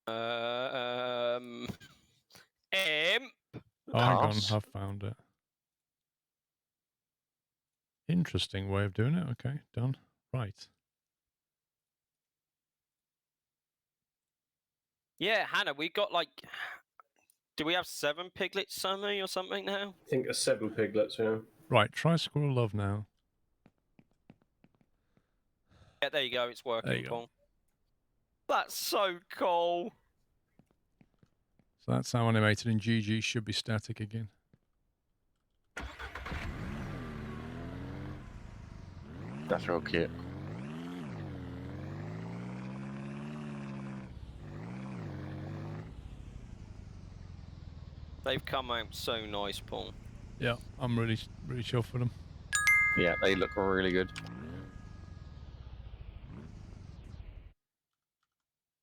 Oh, hang on, Pass. I've found it. Interesting way of doing it. Okay, done. Right. Yeah, Hannah, we got like, do we have 7 piglets, Sammy, or something now? I think there's 7 piglets, yeah. Right, try Squirrel Love now. Yeah, there you go. It's working, There you go. Paul. That's so cool. So that's how animated, and GG should be static again. That's real cute. They've come out so nice, Paul. Yeah, I'm really chuffed for them. Yeah, they look really good.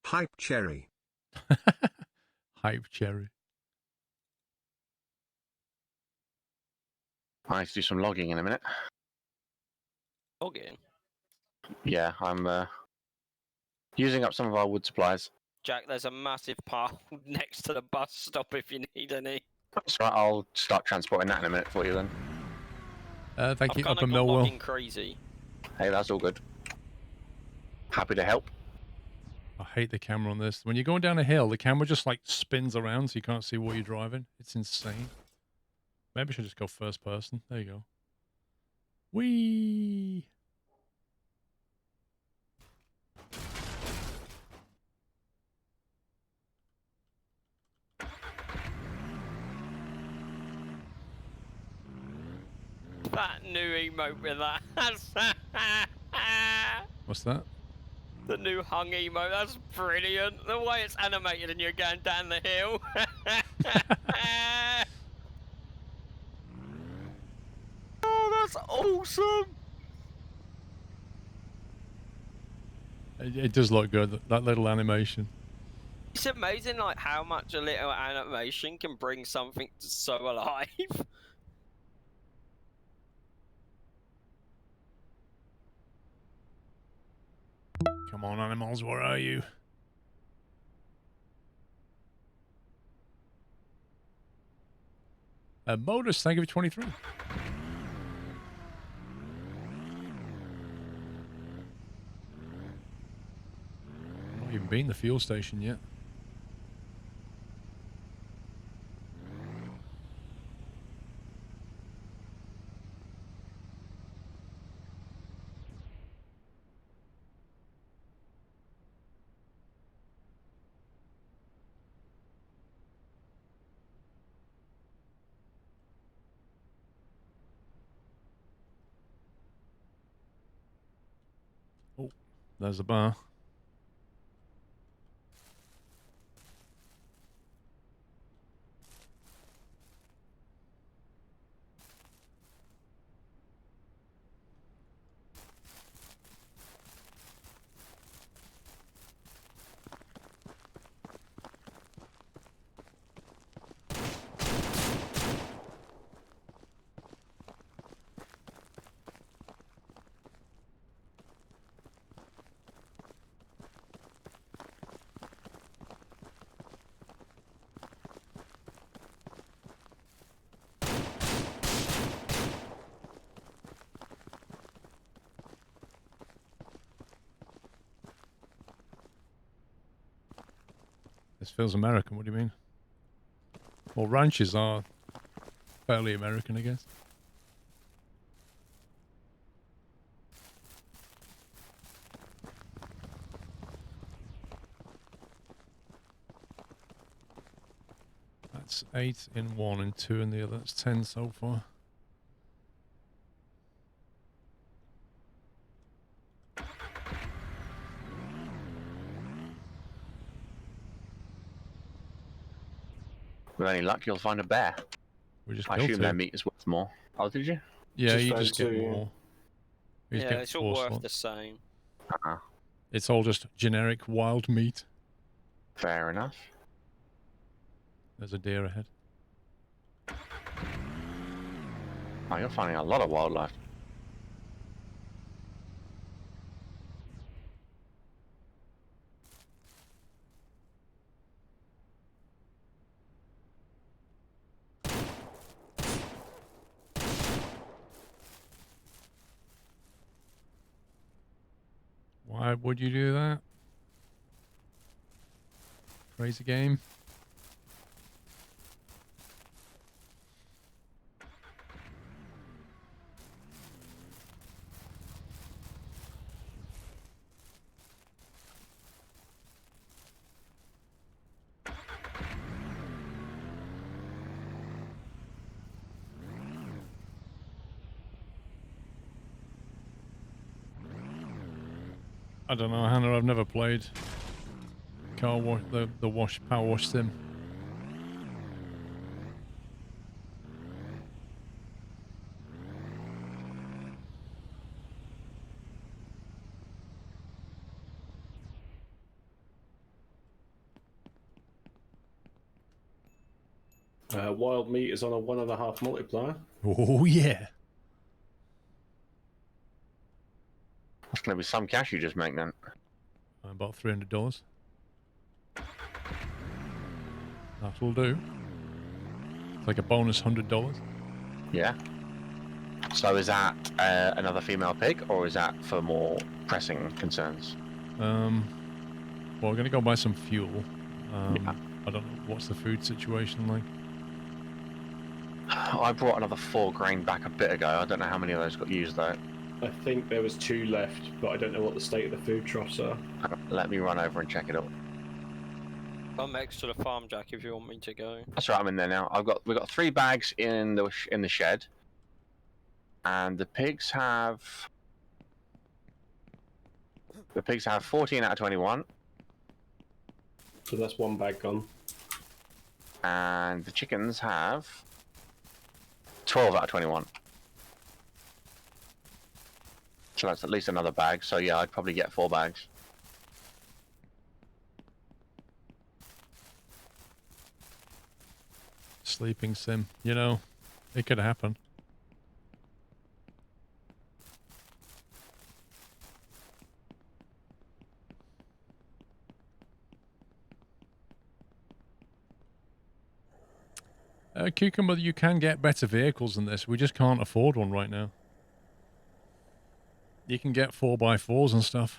Hype cherry. Hype cherry. I need to do some logging in a minute. Login. Yeah, I'm using up some of our wood supplies. Jack, there's a massive pile next to the bus stop if you need any. That's right, I'll start transporting that in a minute for you then. Thank I've you, kind Upper of got Millwall. logging crazy. Hey, that's all good. Happy to help. I hate the camera on this. When you're going down a hill, the camera just like spins around so you can't see what you're driving. It's insane. Maybe I should just go first person. There you go. Whee! That new emote with that. What's that? The new hung emote. That's brilliant. The way it's animated and you're going down the hill. Oh, that's awesome. It does look good, that little animation. It's amazing, like how much a little animation can bring something so alive. Come on, animals, where are you? Modus, thank you for 23. Not even been the fuel station yet. Oh, there's a bar. This feels American, what do you mean? Well, ranches are fairly American, I guess. That's 8 in one and 2 in the other. That's 10 so far. With any luck, you'll find a bear. We just I killed assume 2. their meat is worth more. Oh, did you? Yeah, Just you found just get 2, yeah. more. You just Yeah, get it's all 4 worth slots. the same. Uh-uh. It's all just generic wild meat. Fair enough. There's a deer ahead. Oh, you're finding a lot of wildlife. Why would you do that? Crazy game. I don't know, Hannah. I've never played car wash, the wash power wash sim. Wild meat is on a 1.5 multiplier. Oh yeah. That's going to be some cash you just make then. About $300. That'll do. It's like a bonus $100. Yeah. So is that another female pig, or is that for more pressing concerns? Well, we're gonna go buy some fuel. Yeah. I don't know what's the food situation like. I brought another 4 grain back a bit ago. I don't know how many of those got used though. I think there was 2 left, but I don't know what the state of the food troughs are. Let me run over and check it out. I'm next to the farm, Jack, if you want me to go. That's right, I'm in there now. We've got 3 bags in the shed, and the pigs have 14 out of 21, So that's 1 bag gone. and the chickens have 12 out of 21. So that's at least another bag. So yeah, I'd probably get 4 bags. Sleeping sim. You know, it could happen. Cucumber, you can get better vehicles than this. We just can't afford one right now. You can get 4x4s and stuff.